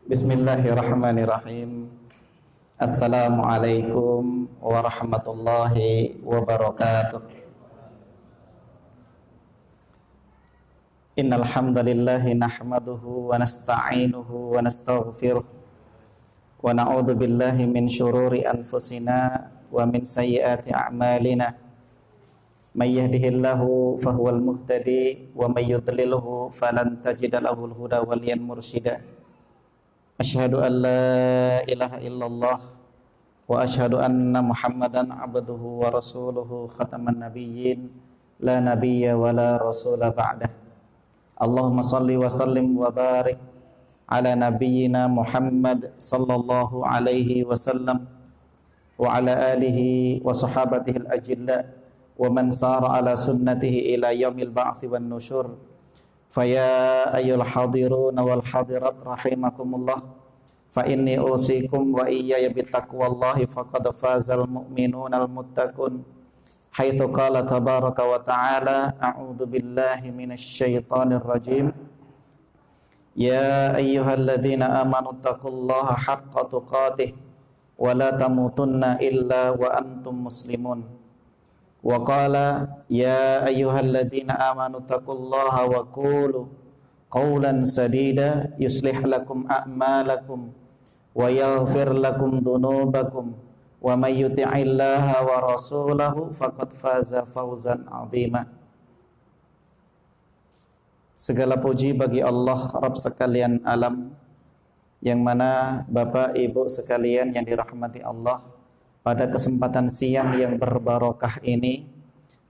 Bismillahirrahmanirrahim. Assalamualaikum warahmatullahi wabarakatuh. Innal hamdalillahi nahmaduhu wa nasta'inuhu wa nastaghfiruh wa na'udzu billahi min syururi anfusina wa min sayyiati a'malina. May yahdihillahu fahuwal muhtadi wa may yudlilhu falan tajida lahul huda waliyan mursyida. Asyhadu an la ilaha illallah wa asyhadu anna Muhammadan abduhu wa rasuluhu khataman nabiyyin la nabiyya wa la rasula ba'dah. Allahumma salli wa sallim wa barik ala nabiyyina Muhammad sallallahu alaihi wasallam wa ala alihi wa sahabatihi al-ajilla wa man sara ala sunnatihi ila yaumil ba'thi wan nusyur. Faya ayyul hadiruna wal hadirat rahimakumullah, fa inni usikum wa iyaya bittaqwallahi faqad fazal mu'minunal muttaqun. Haitsu qala tabaraka wa ta'ala a'udzu billahi minasyaitonir rajim. Ya ayyuhalladzina amanu taqullaha haqqa tuqatih wa la tamutunna illa wa antum muslimun. Wa qala ya ayyuhalladzina amanu taqullaha wa qulu qawlan sadida yuslih lakum a'malakum wa yaghfir lakum dhunubakum wa may yuti'illaha wa rasulahu faqad faza fawzan 'azima. Segala puji bagi Allah Rabb sekalian alam, yang mana Bapak Ibu sekalian yang dirahmati Allah, pada kesempatan siang yang berbarokah ini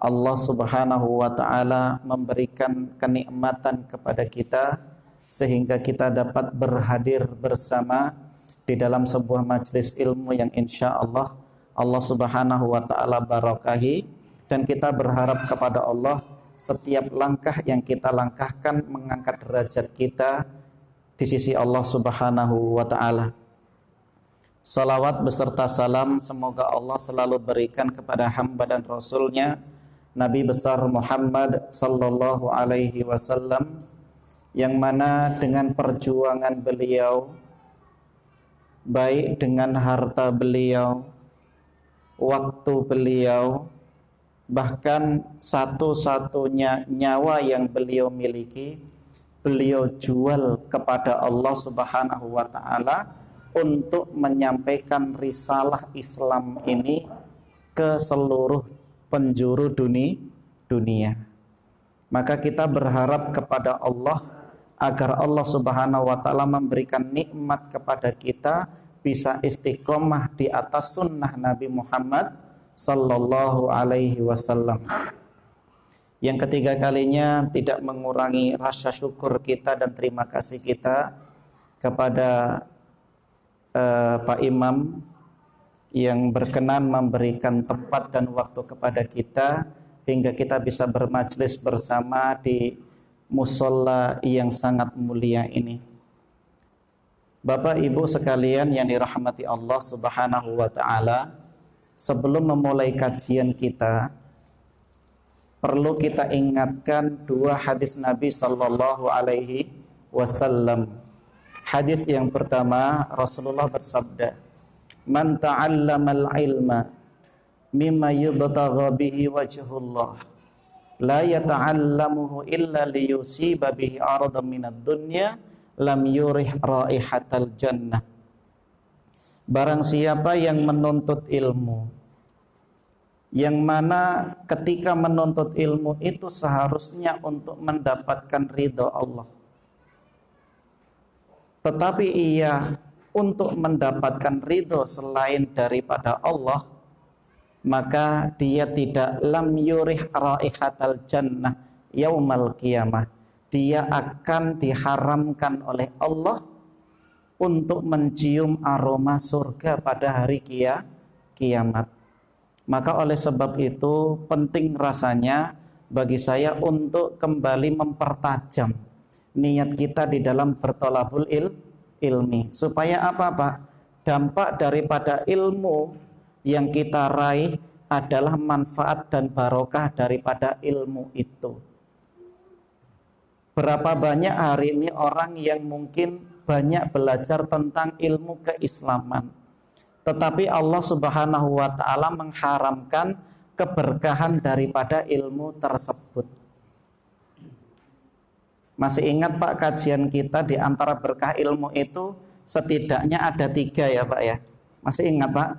Allah Subhanahu wa ta'ala memberikan kenikmatan kepada kita sehingga kita dapat berhadir bersama di dalam sebuah majelis ilmu yang insya Allah Subhanahu wa ta'ala barokahi, dan kita berharap kepada Allah setiap langkah yang kita langkahkan mengangkat derajat kita di sisi Allah Subhanahu wa ta'ala. Salawat beserta salam semoga Allah selalu berikan kepada hamba dan Rasulnya Nabi besar Muhammad sallallahu alaihi wasallam, yang mana dengan perjuangan beliau, baik dengan harta beliau, waktu beliau, bahkan satu-satunya nyawa yang beliau miliki, beliau jual kepada Allah Subhanahu wa ta'ala untuk menyampaikan risalah Islam ini ke seluruh penjuru dunia. Maka kita berharap kepada Allah agar Allah Subhanahu wa ta'ala memberikan nikmat kepada kita bisa istiqomah di atas sunnah Nabi Muhammad sallallahu alaihi wasallam. Yang ketiga kalinya tidak mengurangi rasa syukur kita dan terima kasih kita kepada Pak Imam yang berkenan memberikan tempat dan waktu kepada kita hingga kita bisa bermajlis bersama di musholla yang sangat mulia ini. Bapak Ibu sekalian yang dirahmati Allah Subhanahu wa ta'ala, sebelum memulai kajian kita perlu kita ingatkan dua hadis Nabi sallallahu alaihi wasallam. Hadis yang pertama, Rasulullah bersabda, "Man ta'allamal ilma mimma yubtagha bihi wajhullah la yata'allamuhu illa liyusiba bihi 'aradan minad dunya lam yurih raihatal jannah." Barang siapa yang menuntut ilmu, yang mana ketika menuntut ilmu itu seharusnya untuk mendapatkan ridha Allah, tetapi ia untuk mendapatkan ridho selain daripada Allah, maka dia tidak lam yurih raihatal jannah yaumal qiyamah. Dia akan diharamkan oleh Allah untuk mencium aroma surga pada hari kiamat. Maka oleh sebab itu penting rasanya bagi saya untuk kembali mempertajam niat kita di dalam bertolabul ilmi, supaya apa Pak? Dampak daripada ilmu yang kita raih adalah manfaat dan barokah daripada ilmu itu. Berapa banyak hari ini orang yang mungkin banyak belajar tentang ilmu keislaman. Tetapi Allah Subhanahu wa taala mengharamkan keberkahan daripada ilmu tersebut. Masih ingat Pak kajian kita di antara berkah ilmu itu setidaknya ada 3 ya Pak ya? Masih ingat Pak?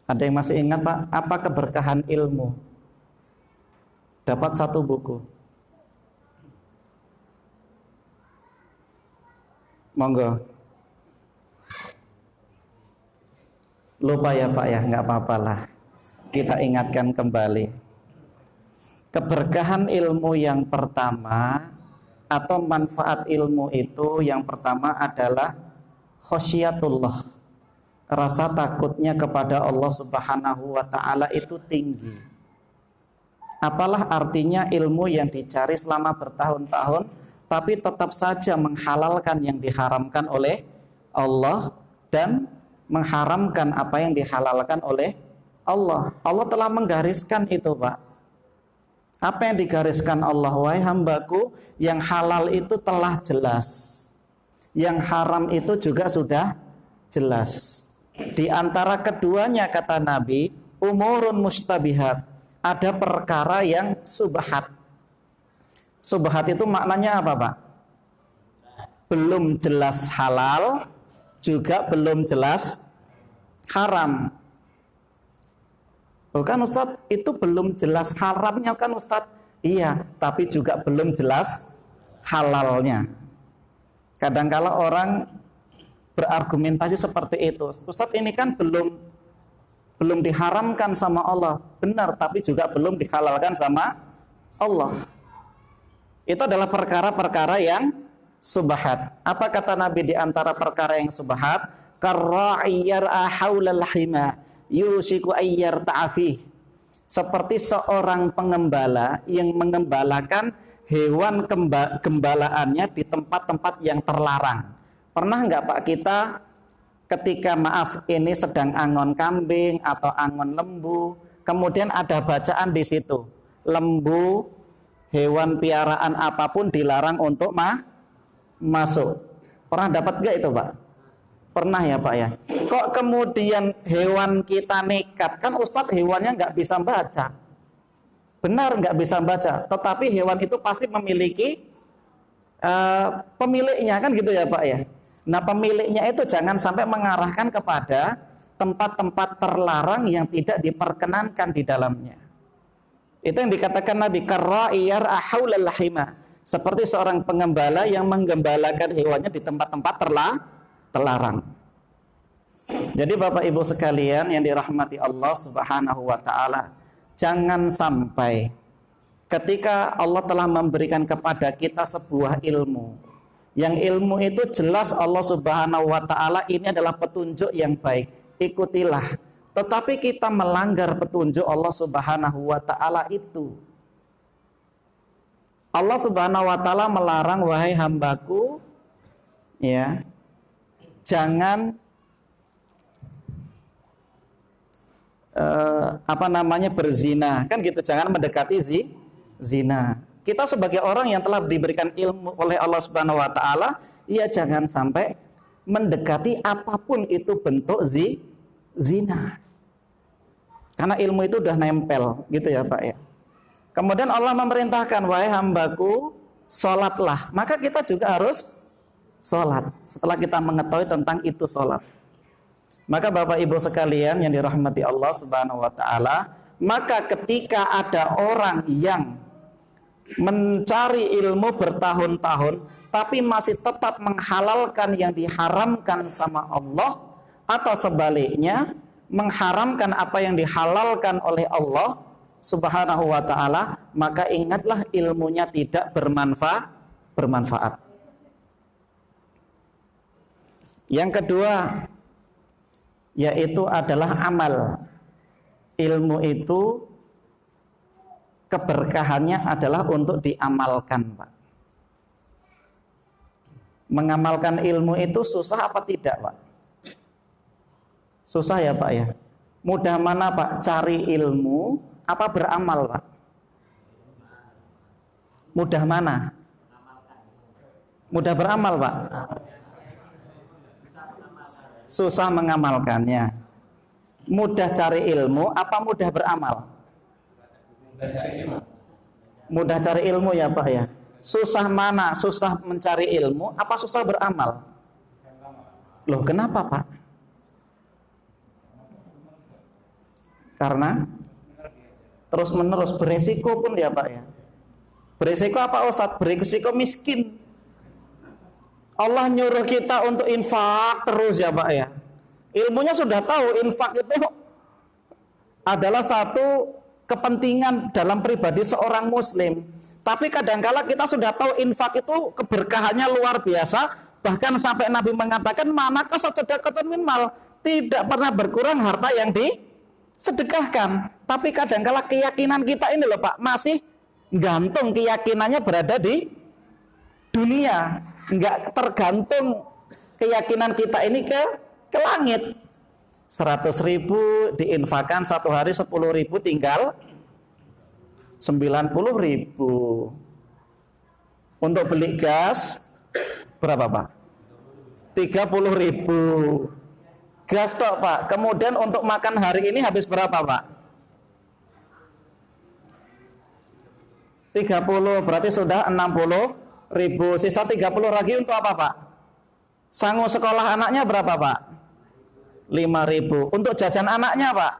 Ada yang masih ingat Pak? Apa keberkahan ilmu? Dapat 1 buku. Monggo. Lupa ya Pak ya, nggak apa-apalah. Kita ingatkan kembali. Keberkahan ilmu yang pertama atau manfaat ilmu itu yang pertama adalah khosyatullah. Rasa takutnya kepada Allah Subhanahu wa taala itu tinggi. Apalah artinya ilmu yang dicari selama bertahun-tahun tapi tetap saja menghalalkan yang diharamkan oleh Allah dan mengharamkan apa yang dihalalkan oleh Allah. Allah telah menggariskan itu Pak. Apa yang digariskan Allah? Wahai hambaku, yang halal itu telah jelas, yang haram itu juga sudah jelas. Di antara keduanya kata Nabi, umurun mustabihat, ada perkara yang subhat. Subhat itu maknanya apa Pak? Belum jelas halal, juga belum jelas haram. Bukan Ustadz, itu belum jelas haramnya kan Ustadz? Iya, tapi juga belum jelas halalnya. Kadang-kala orang berargumentasi seperti itu. Ustadz, ini kan belum diharamkan sama Allah. Benar, tapi juga belum dihalalkan sama Allah. Itu adalah perkara-perkara yang subhat. Apa kata Nabi di antara perkara yang subhat? Karra'iyar ahaulal hima yusiku ayyar ta'afih. Seperti seorang pengembala yang mengembalakan hewan gembalaannya di tempat-tempat yang terlarang. Pernah nggak Pak kita ketika ini sedang angon kambing atau angon lembu, kemudian ada bacaan di situ, lembu, hewan piaraan apapun dilarang untuk masuk. Pernah dapat gak itu Pak? Pernah ya Pak ya. Kok kemudian hewan kita nekat? Kan Ustadz hewannya nggak bisa baca. Benar nggak bisa baca. Tetapi hewan itu pasti memiliki pemiliknya kan gitu ya Pak ya. Nah pemiliknya itu jangan sampai mengarahkan kepada tempat-tempat terlarang yang tidak diperkenankan di dalamnya. Itu yang dikatakan Nabi karra'iyar ahaulal hima. Seperti seorang pengembala yang menggembalakan hewannya di tempat-tempat terlarang. Jadi Bapak Ibu sekalian yang dirahmati Allah Subhanahu wa taala, jangan sampai ketika Allah telah memberikan kepada kita sebuah ilmu, yang ilmu itu jelas Allah Subhanahu wa taala ini adalah petunjuk yang baik, ikutilah. Tetapi kita melanggar petunjuk Allah Subhanahu wa taala itu. Allah Subhanahu wa taala melarang, wahai hambaku, ya, jangan berzina, kan gitu, jangan mendekati zina. Kita sebagai orang yang telah diberikan ilmu oleh Allah Subhanahu wa taala, ya jangan sampai mendekati apapun itu bentuk zina. Karena ilmu itu udah nempel, gitu ya Pak ya. Kemudian Allah memerintahkan, wahai hambaku, sholatlah. Maka kita juga harus sholat. Setelah kita mengetahui tentang itu sholat. Maka Bapak Ibu sekalian yang dirahmati Allah Subhanahu wa taala, maka ketika ada orang yang mencari ilmu bertahun-tahun tapi masih tetap menghalalkan yang diharamkan sama Allah, atau sebaliknya mengharamkan apa yang dihalalkan oleh Allah Subhanahu wa taala, maka ingatlah ilmunya tidak bermanfaat. Yang kedua yaitu adalah amal. Ilmu itu keberkahannya adalah untuk diamalkan, Pak. Mengamalkan ilmu itu susah apa tidak, Pak? Susah ya Pak ya. Mudah mana Pak? Cari ilmu apa beramal Pak? Mudah mana? Mudah beramal, Pak. Susah mengamalkannya. Mudah cari ilmu apa mudah beramal? Mudah cari ilmu ya, Pak ya. Susah mana? Susah mencari ilmu apa susah beramal? Loh, kenapa, Pak? Karena terus menerus beresiko pun ya, Pak ya. Beresiko apa, Ustaz? Beresiko miskin. Allah nyuruh kita untuk infak terus ya, Pak ya. Ilmunya sudah tahu infak itu adalah satu kepentingan dalam pribadi seorang muslim. Tapi kadangkala kita sudah tahu infak itu keberkahannya luar biasa, bahkan sampai Nabi mengatakan manakah sedekahun min mal, tidak pernah berkurang harta yang disedekahkan. Tapi kadangkala keyakinan kita ini loh, Pak, masih gantung keyakinannya berada di dunia, nggak tergantung keyakinan kita ini ke langit. 100.000 diinfakkan satu hari 10.000 tinggal 90.000. Untuk beli gas berapa, Pak? 30.000. Gas tok, Pak. Kemudian untuk makan hari ini habis berapa, Pak? 30, berarti sudah 60.000. Sisa 30 lagi untuk apa, Pak? Sangu sekolah anaknya berapa, Pak? 5.000. Untuk jajan anaknya, Pak?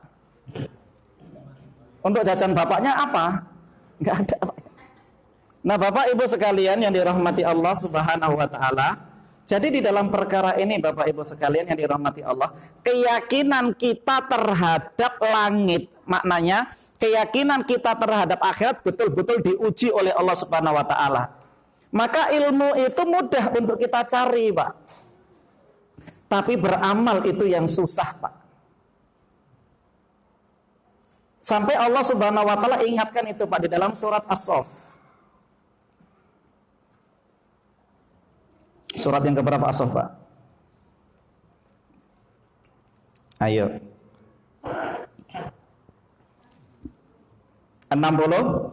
Untuk jajan bapaknya apa? Enggak ada, Pak. Nah, Bapak Ibu sekalian yang dirahmati Allah Subhanahu wa taala, jadi di dalam perkara ini Bapak Ibu sekalian yang dirahmati Allah, keyakinan kita terhadap langit, maknanya keyakinan kita terhadap akhirat betul-betul diuji oleh Allah Subhanahu wa taala. Maka ilmu itu mudah untuk kita cari, Pak. Tapi beramal itu yang susah, Pak. Sampai Allah Subhanahu wa taala ingatkan itu, Pak, di dalam surat As-Saff. Surat yang keberapa As-Saff, Pak? Ayo. 60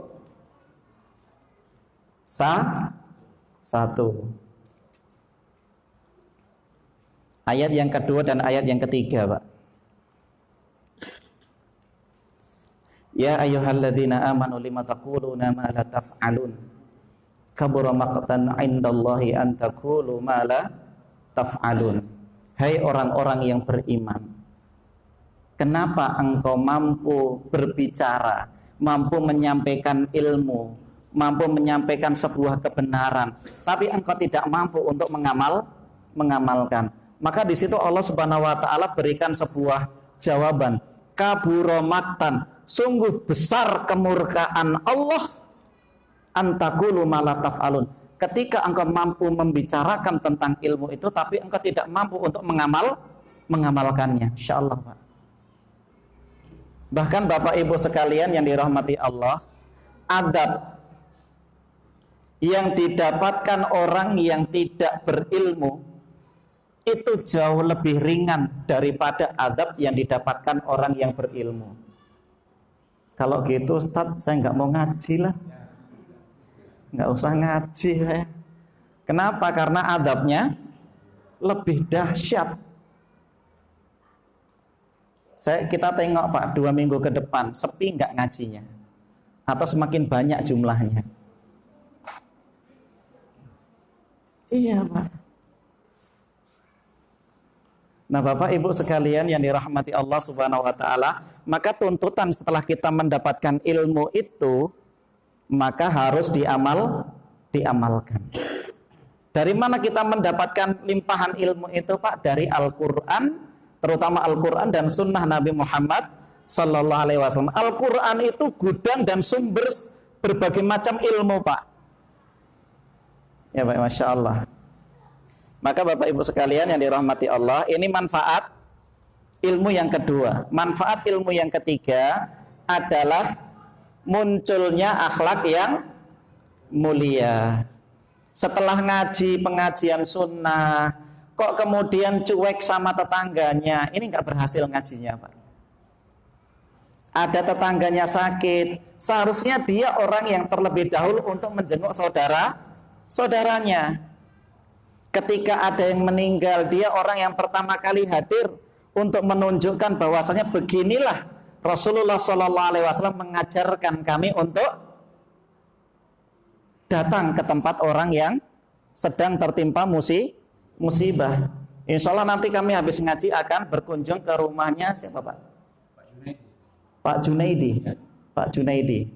satu. Ayat yang kedua dan ayat yang ketiga, Pak. Ya ayyuhalladzina amanu lima taquluna ma la taf'alun. Kabura maqtan 'indallahi an taqulu ma la taf'alun. Hai orang-orang yang beriman, kenapa engkau mampu berbicara, mampu menyampaikan ilmu, mampu menyampaikan sebuah kebenaran, tapi engkau tidak mampu untuk mengamalkan? Maka di situ Allah Subhanahu wa taala berikan sebuah jawaban. Kabura maqtan, sungguh besar kemurkaan Allah, antaqulu ma la taf'alun, ketika engkau mampu membicarakan tentang ilmu itu tapi engkau tidak mampu untuk mengamalkannya. Insyaallah, Pak. Bahkan Bapak Ibu sekalian yang dirahmati Allah, adab yang didapatkan orang yang tidak berilmu itu jauh lebih ringan daripada adab yang didapatkan orang yang berilmu. Kalau gitu, Ustaz, saya nggak mau ngaji lah. Nggak usah ngaji saya. Kenapa? Karena adabnya lebih dahsyat. Kita tengok, Pak, 2 minggu ke depan sepi nggak ngajinya? Atau semakin banyak jumlahnya? Iya, Pak. Nah, Bapak Ibu sekalian yang dirahmati Allah Subhanahu wa taala, maka tuntutan setelah kita mendapatkan ilmu itu, maka harus diamalkan. Dari mana kita mendapatkan limpahan ilmu itu, Pak? Dari Al-Qur'an, terutama Al-Qur'an dan sunnah Nabi Muhammad sallallahu alaihi wasallam. Al-Qur'an itu gudang dan sumber berbagai macam ilmu, Pak. Ya, Pak, Masya Allah. Maka Bapak Ibu sekalian yang dirahmati Allah, ini manfaat ilmu yang kedua. Manfaat ilmu yang ketiga adalah munculnya akhlak yang mulia. Setelah ngaji pengajian sunnah, kok kemudian cuek sama tetangganya, ini nggak berhasil ngajinya, Pak. ada tetangganya sakit, seharusnya dia orang yang terlebih dahulu untuk menjenguk saudaranya. Ketika ada yang meninggal, dia orang yang pertama kali hadir untuk menunjukkan bahwasanya beginilah Rasulullah SAW mengajarkan kami untuk datang ke tempat orang yang sedang tertimpa musibah. Insya Allah nanti kami habis ngaji akan berkunjung ke rumahnya siapa Pak? Pak Junaidi. Pak Junaidi.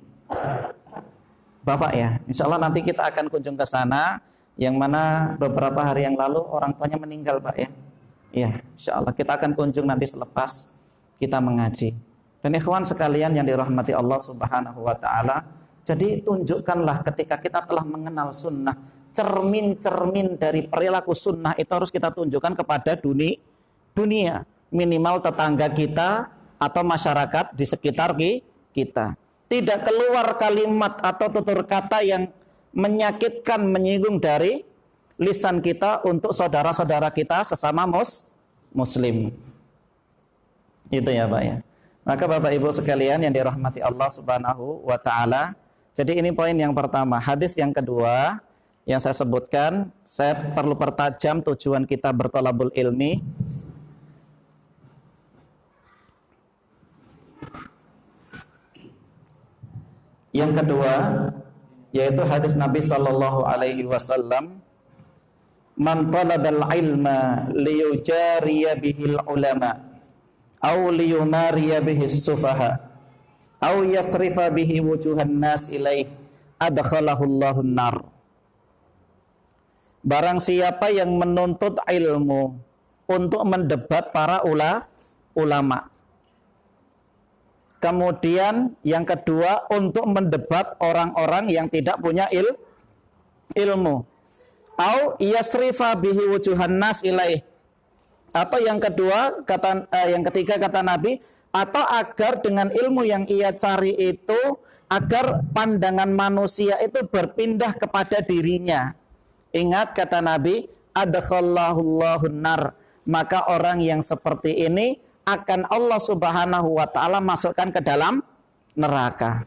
Bapak ya. Insya Allah nanti kita akan kunjung ke sana. Yang mana beberapa hari yang lalu orang tuanya meninggal Pak ya. Iya, insya Allah kita akan kunjung nanti selepas kita mengaji. Dan ikhwan sekalian yang dirahmati Allah Subhanahu wa Ta'ala, jadi tunjukkanlah ketika kita telah mengenal sunnah, cermin-cermin dari perilaku sunnah itu harus kita tunjukkan kepada dunia, minimal tetangga kita atau masyarakat di sekitar kita. Tidak keluar kalimat atau tutur kata yang menyakitkan, menyinggung dari lisan kita untuk saudara-saudara kita sesama muslim. Itu ya Pak ya. Maka Bapak Ibu sekalian yang dirahmati Allah Subhanahu wa Ta'ala, jadi ini poin yang pertama. Hadis yang kedua yang saya sebutkan, saya perlu pertajam tujuan kita bertolabul ilmi. Yang kedua yaitu hadis Nabi sallallahu alaihi wasallam, man talabal ilma liyujariya bihil ulama aw liyumariya bihis sufaha aw yasrifa bihi wujuhan nas ilaih adkhalahu Allahun nar. Barang siapa yang menuntut ilmu untuk mendebat para ulama, kemudian yang kedua untuk mendebat orang-orang yang tidak punya ilmu. Au yasrifa bihi wujuhan nas ilaih. Atau yang kedua yang ketiga kata Nabi, atau agar dengan ilmu yang ia cari itu agar pandangan manusia itu berpindah kepada dirinya. Ingat kata Nabi, adkhallahu Allahun nar. Maka orang yang seperti ini akan Allah Subhanahu wa Ta'ala masukkan ke dalam neraka.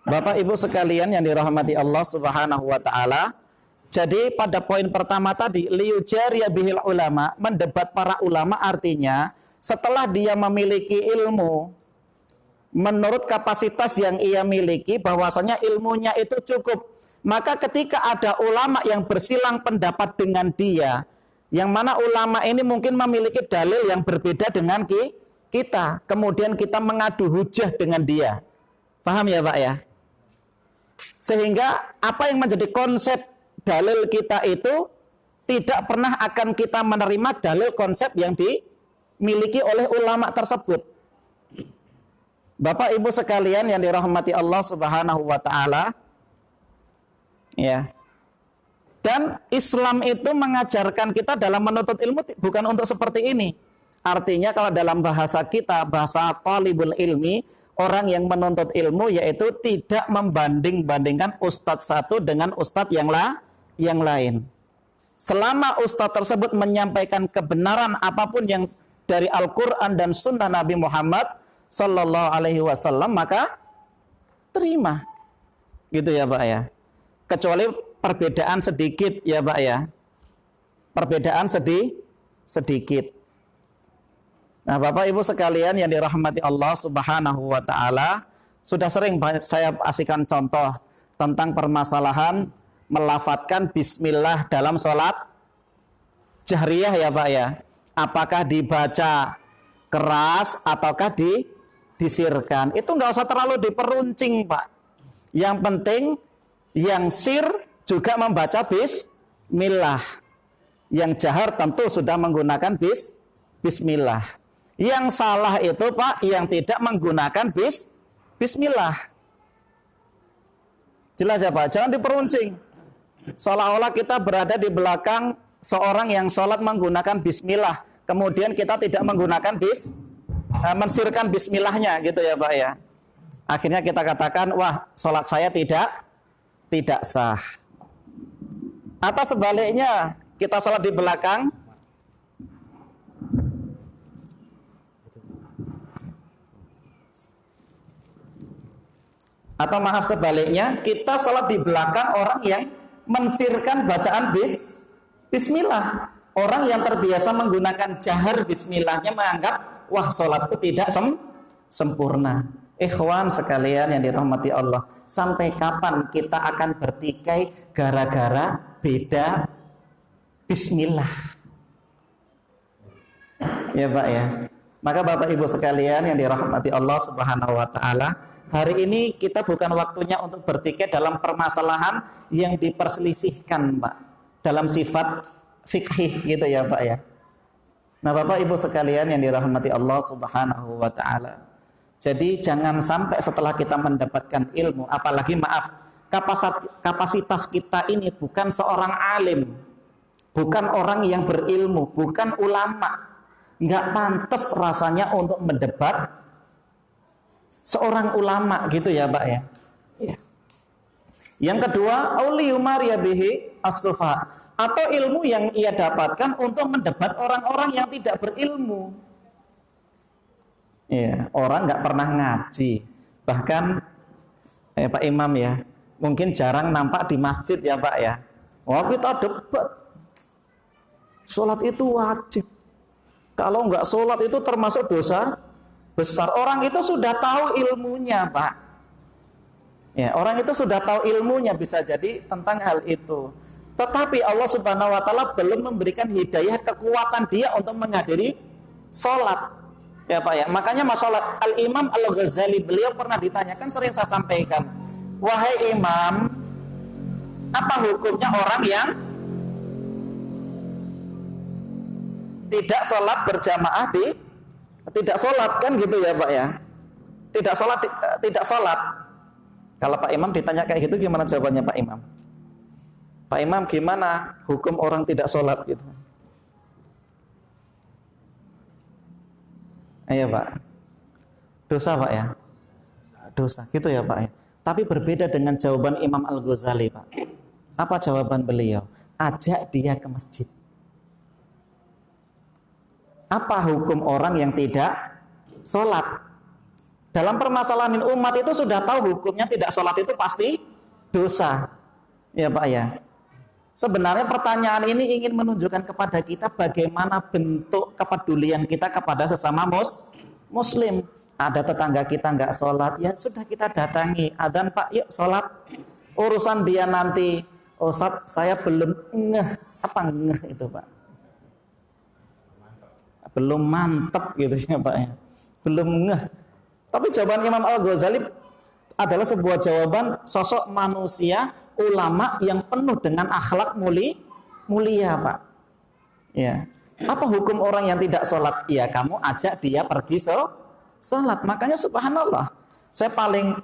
Bapak Ibu sekalian yang dirahmati Allah Subhanahu wa Ta'ala, jadi pada poin pertama tadi, liyujariya bihil ulama, mendebat para ulama artinya setelah dia memiliki ilmu menurut kapasitas yang ia miliki, bahwasanya ilmunya itu cukup, maka ketika ada ulama yang bersilang pendapat dengan dia, yang mana ulama ini mungkin memiliki dalil yang berbeda dengan kita, kemudian kita mengadu hujah dengan dia. Paham ya Pak ya? Sehingga apa yang menjadi konsep dalil kita itu tidak pernah akan kita menerima dalil konsep yang dimiliki oleh ulama tersebut. Bapak Ibu sekalian yang dirahmati Allah Subhanahu wa Ta'ala, ya. Dan Islam itu mengajarkan kita dalam menuntut ilmu bukan untuk seperti ini. Artinya kalau dalam bahasa kita, bahasa talibul ilmi, orang yang menuntut ilmu yaitu tidak membanding-bandingkan ustadz satu dengan ustadz yang lain. Selama ustadz tersebut menyampaikan kebenaran apapun yang dari Al-Quran dan Sunnah Nabi Muhammad Sallallahu Alaihi Wasallam, maka terima. Gitu ya Pak ya. Kecuali perbedaan sedikit ya Pak ya. Perbedaan sedikit. Nah Bapak Ibu sekalian yang dirahmati Allah Subhanahu wa Ta'ala, sudah sering saya kasihkan contoh tentang permasalahan melafadzkan bismillah dalam sholat jahriyah ya Pak ya. Apakah dibaca keras ataukah disirkan? Itu nggak usah terlalu diperuncing Pak. Yang penting yang sir juga membaca bismillah. Yang jahar tentu sudah menggunakan bismillah. Yang salah itu Pak, yang tidak menggunakan bismillah. Jelas ya Pak, jangan diperuncing. Seolah-olah kita berada di belakang seorang yang sholat menggunakan bismillah, kemudian kita tidak menggunakan mensirkan bismillahnya gitu ya Pak ya. Akhirnya kita katakan, wah sholat saya tidak sah. Atau sebaliknya, kita sholat di belakang, Atau maaf sebaliknya, kita sholat di belakang orang yang mensirkan bacaan bismillah. Orang yang terbiasa menggunakan jahar bismillahnya menganggap, wah sholatku tidak sempurna. Ikhwan sekalian yang dirahmati Allah, sampai kapan kita akan bertikai gara-gara beda bismillah? Ya Pak ya. Maka Bapak Ibu sekalian yang dirahmati Allah Subhanahu wa taala, hari ini kita bukan waktunya untuk bertikai dalam permasalahan yang diperselisihkan, Pak, dalam sifat fikih gitu ya, Pak ya. Nah, Bapak Ibu sekalian yang dirahmati Allah Subhanahu wa taala. Jadi jangan sampai setelah kita mendapatkan ilmu, apalagi maaf, kapasitas kita ini bukan seorang alim, bukan orang yang berilmu, bukan ulama. Nggak pantas rasanya untuk mendebat seorang ulama gitu ya, Pak ya. Ya. Yang kedua, auliyumariya bihi as-sufa, atau ilmu yang ia dapatkan untuk mendebat orang-orang yang tidak berilmu. Ya, orang nggak pernah ngaji, bahkan Pak Imam ya, mungkin jarang nampak di masjid ya Pak ya. Wah, kita debat, sholat itu wajib. Kalau nggak sholat itu termasuk dosa besar. Orang itu sudah tahu ilmunya, Pak. Ya, orang itu sudah tahu ilmunya, bisa jadi tentang hal itu. Tetapi Allah Subhanahu wa taala belum memberikan hidayah, kekuatan dia untuk menghadiri sholat. Ya Pak ya. Makanya masalah Al-Imam Al-Ghazali, beliau pernah ditanyakan, sering saya sampaikan, wahai Imam, apa hukumnya orang yang tidak sholat berjamaah tidak sholat kan gitu ya Pak ya, tidak sholat. Kalau Pak Imam ditanya kayak gitu, gimana jawabannya Pak Imam? Pak Imam, gimana hukum orang tidak sholat gitu? Ayo Pak, dosa Pak ya, dosa gitu ya Pak ya. Tapi berbeda dengan jawaban Imam Al-Ghazali Pak. Apa jawaban beliau? Ajak dia ke masjid. Apa hukum orang yang tidak sholat? Dalam permasalahan umat itu sudah tahu hukumnya tidak sholat itu pasti dosa. Ya Pak ya. Sebenarnya pertanyaan ini ingin menunjukkan kepada kita bagaimana bentuk kepedulian kita kepada sesama muslim. Ada tetangga kita nggak sholat, ya sudah kita datangi. Adzan Pak, yuk sholat. Urusan dia nanti, oh saya belum ngeh. Apa ngeh itu Pak? Belum mantep gitu ya Pak ya. Belum ngeh. Tapi jawaban Imam Al-Ghazali adalah sebuah jawaban sosok manusia, ulama yang penuh dengan akhlak mulia Pak. Ya. Apa hukum orang yang tidak sholat? Ya kamu ajak dia pergi sholat. Makanya subhanallah, saya paling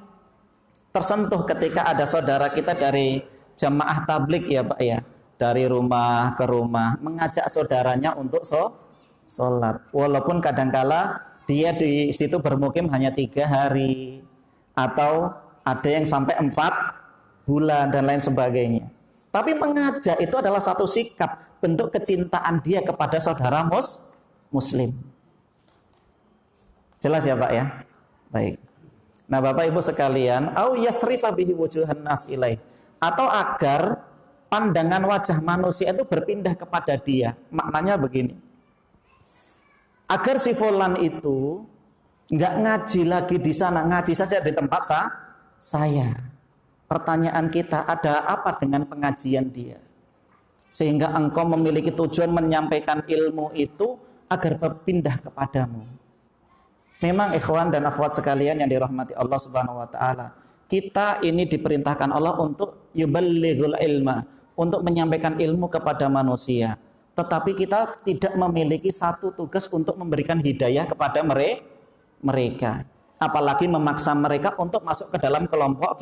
tersentuh ketika ada saudara kita dari jamaah tablik ya Pak ya, dari rumah ke rumah mengajak saudaranya untuk sholat. Walaupun kadangkala dia di situ bermukim hanya 3 hari atau ada yang sampai 4 bulan dan lain sebagainya. Tapi mengajak itu adalah satu sikap, bentuk kecintaan dia kepada saudara muslim. Jelas ya Pak ya? Baik. Nah Bapak Ibu sekalian, au yasrifa bihi wujuhan nas ilaih, atau agar pandangan wajah manusia itu berpindah kepada dia. Maknanya begini. Agar si fulan itu nggak ngaji lagi di sana, ngaji saja di tempat saya. Pertanyaan kita, ada apa dengan pengajian dia? Sehingga engkau memiliki tujuan menyampaikan ilmu itu agar berpindah kepadamu. Memang ikhwan dan akhwat sekalian yang dirahmati Allah Subhanahu wa taala, kita ini diperintahkan Allah untuk yuballighul ilma, untuk menyampaikan ilmu kepada manusia. Tetapi kita tidak memiliki satu tugas untuk memberikan hidayah kepada mereka. Apalagi memaksa mereka untuk masuk ke dalam kelompok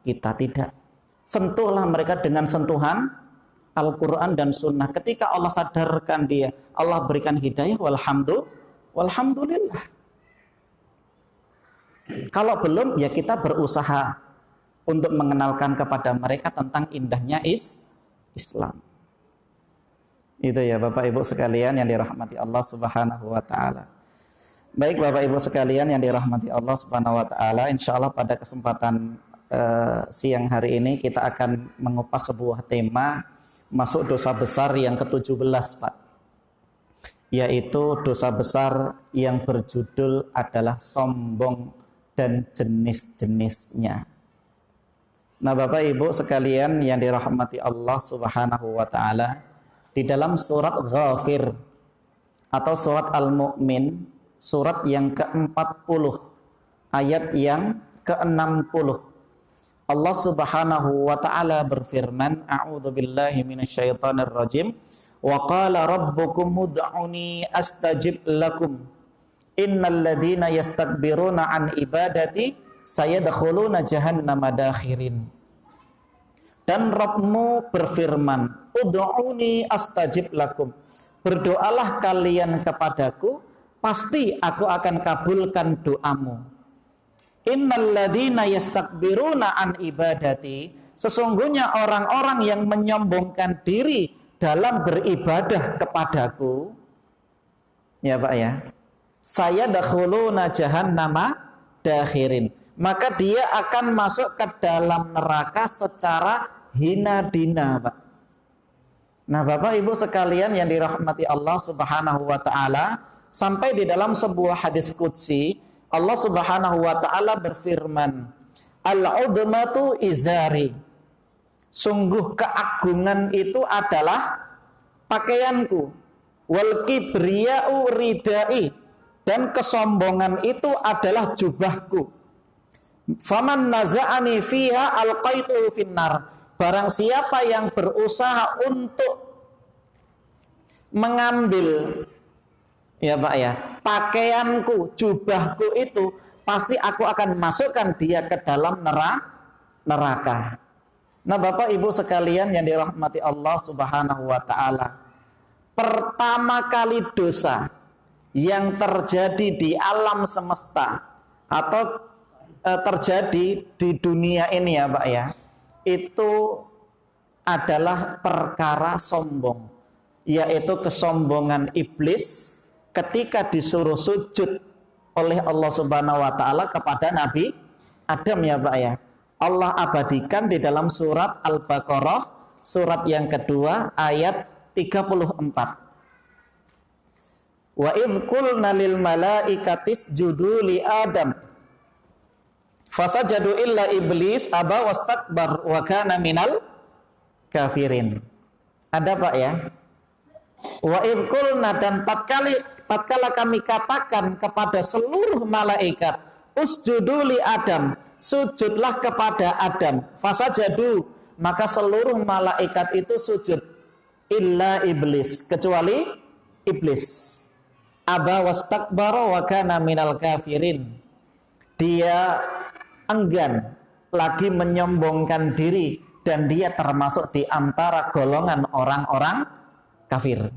kita. Tidak. Sentuhlah mereka dengan sentuhan Al-Quran dan Sunnah. Ketika Allah sadarkan dia, Allah berikan hidayah, walhamdulillah. Kalau belum, ya kita berusaha untuk mengenalkan kepada mereka tentang indahnya Islam. Itu ya Bapak Ibu sekalian yang dirahmati Allah Subhanahu wa taala. Baik Bapak Ibu sekalian yang dirahmati Allah Subhanahu wa taala, insyaallah pada kesempatan siang hari ini kita akan mengupas sebuah tema masuk dosa besar yang ke-17, Pak. Yaitu dosa besar yang berjudul adalah sombong dan jenis-jenisnya. Nah, Bapak Ibu sekalian yang dirahmati Allah Subhanahu wa taala, di dalam surat Ghafir atau surat Al-Mu'min, surat yang ke-40, ayat yang ke-60, Allah Subhanahu wa ta'ala berfirman, A'udzu billahi minasyaitonir rajim, wa qala rabbukum ud'uni astajib lakum innal ladzina yastakbiruna an ibadati sayadkhuluna jahannama dakhirin. Dan Rabbmu berfirman, ud'uni astajib lakum, berdoalah kalian kepadaku, pasti aku akan kabulkan doamu. Innal ladzina yastakbiruna an ibadati, sesungguhnya orang-orang yang menyombongkan diri dalam beribadah kepadaku, ya Pak ya, saya dakhuluna jahannama dakhirin, maka dia akan masuk ke dalam neraka secara hina dina, Pak. Nah, Bapak Ibu sekalian yang dirahmati Allah Subhanahu wa taala, sampai di dalam sebuah hadis qudsi Allah Subhanahu wa taala berfirman, al-udmatu izari, sungguh keagungan itu adalah pakaianku, wal kibriya'u ridai, dan kesombongan itu adalah jubahku. Faman naza'ani fiha alqaitu finnar, barang siapa yang berusaha untuk mengambil, ya Pak ya, pakaianku, jubahku itu, pasti aku akan masukkan dia ke dalam neraka. Nah, Bapak Ibu sekalian yang dirahmati Allah Subhanahu wa taala, pertama kali dosa yang terjadi di alam semesta atau terjadi di dunia ini, ya Pak ya, itu adalah perkara sombong, yaitu kesombongan iblis ketika disuruh sujud oleh Allah Subhanahu wa taala kepada Nabi Adam, ya Pak ya. Allah abadikan di dalam surat Al-Baqarah, surat yang kedua, ayat 34. Wa idh qulna lil malaikatis judu li Adam fasajadu illa iblis aba wastakbar wa kana minal kafirin. Ada Pak ya? Wa idh qulna, dan tatkala kami katakan kepada seluruh malaikat, usjudu li Adam, sujudlah kepada Adam, fasajadu, maka seluruh malaikat itu sujud, illa iblis, kecuali iblis, aba wastakbara wa kana minal kafirin, dia enggan lagi menyombongkan diri dan dia termasuk di antara golongan orang-orang kafir.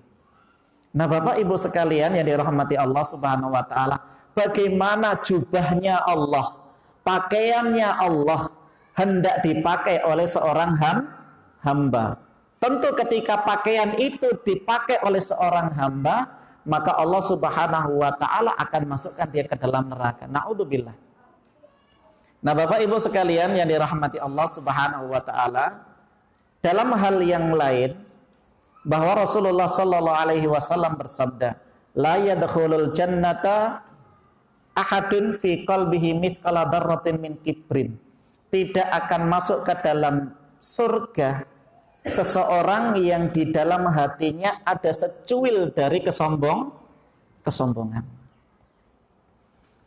Nah, Bapak Ibu sekalian yang dirahmati Allah Subhanahu wa taala, bagaimana jubahnya Allah, pakaiannya Allah hendak dipakai oleh seorang hamba. Tentu ketika pakaian itu dipakai oleh seorang hamba, maka Allah Subhanahu wa taala akan masukkan dia ke dalam neraka. Naudzubillah. Nah, Bapak Ibu sekalian yang dirahmati Allah Subhanahu wa taala, dalam hal yang lain, bahwa Rasulullah sallallahu alaihi wasallam bersabda, la yadkhulul jannata ahadun fi qalbihi mithqala dzarratin min kibrin, tidak akan masuk ke dalam surga seseorang yang di dalam hatinya ada secuil dari kesombongan.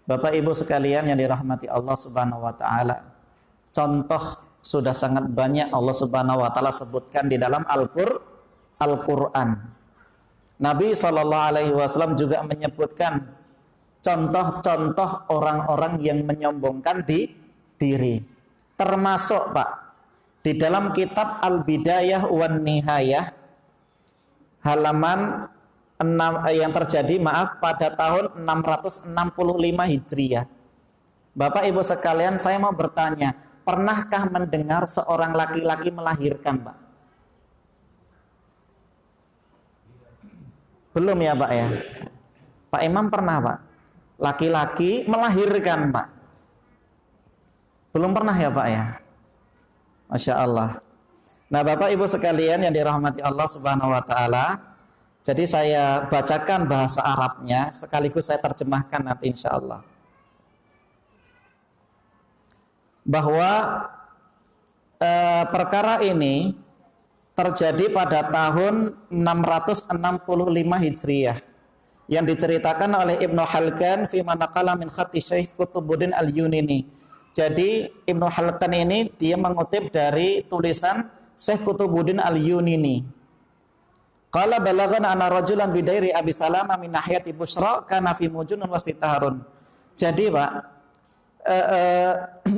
Bapak Ibu sekalian yang dirahmati Allah Subhanahu wa taala, contoh sudah sangat banyak Allah Subhanahu wa taala sebutkan di dalam Al-Quran. Nabi SAW juga menyebutkan contoh-contoh orang-orang yang menyombongkan diri. Termasuk Pak, di dalam kitab Al-Bidayah wan Nihayah, halaman 6, yang terjadi pada tahun 665 Hijriah. Bapak Ibu sekalian, saya mau bertanya, pernahkah mendengar seorang laki-laki melahirkan, Pak? Belum ya Pak ya? Pak Imam pernah Pak? laki-laki melahirkan, Pak. Belum pernah ya, Pak ya? Masya Allah. Nah, Bapak Ibu sekalian yang dirahmati Allah Subhanahu wa taala, jadi saya bacakan bahasa Arabnya sekaligus saya terjemahkan nanti insya Allah. Bahwa perkara ini terjadi pada tahun 665 Hijriah yang diceritakan oleh Ibnu Halkan fi manaqala min khatti Syekh Qutubuddin Al-Yunini. Jadi Ibnu Halkan ini dia mengutip dari tulisan Syekh Qutubuddin Al-Yunini. Qala balagana anna rajulan bidairi Abi Salamah min nahiyati Busra kana fi mujunun wasitaharun. Jadi Pak,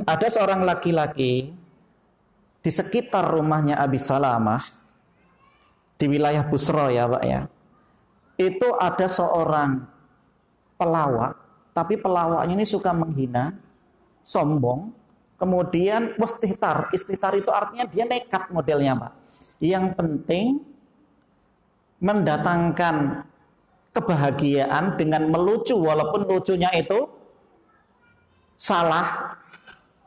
ada seorang laki-laki di sekitar rumahnya Abi Salamah di wilayah Busra ya Pak ya. Itu ada seorang pelawak, tapi pelawaknya ini suka menghina, sombong, kemudian wastihtar. Istihtar itu artinya dia nekat modelnya Pak. Yang penting mendatangkan kebahagiaan dengan melucu, walaupun lucunya itu salah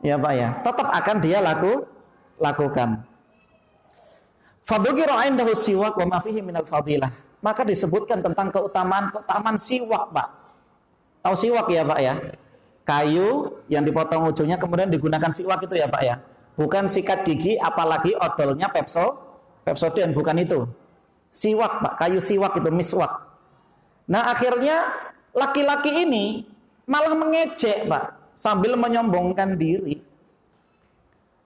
ya Pak ya, tetap akan dia lakukan. Fadhukira indahu siwak wa ma fihi minal fadilah. Maka disebutkan tentang keutamaan siwak, Pak. Tahu siwak ya, Pak ya? Kayu yang dipotong ujungnya kemudian digunakan siwak itu ya, Pak ya. Bukan sikat gigi apalagi odolnya Pepsodent, bukan itu. Siwak, Pak, kayu siwak itu miswak. Nah, akhirnya laki-laki ini malah mengejek, Pak, sambil menyombongkan diri.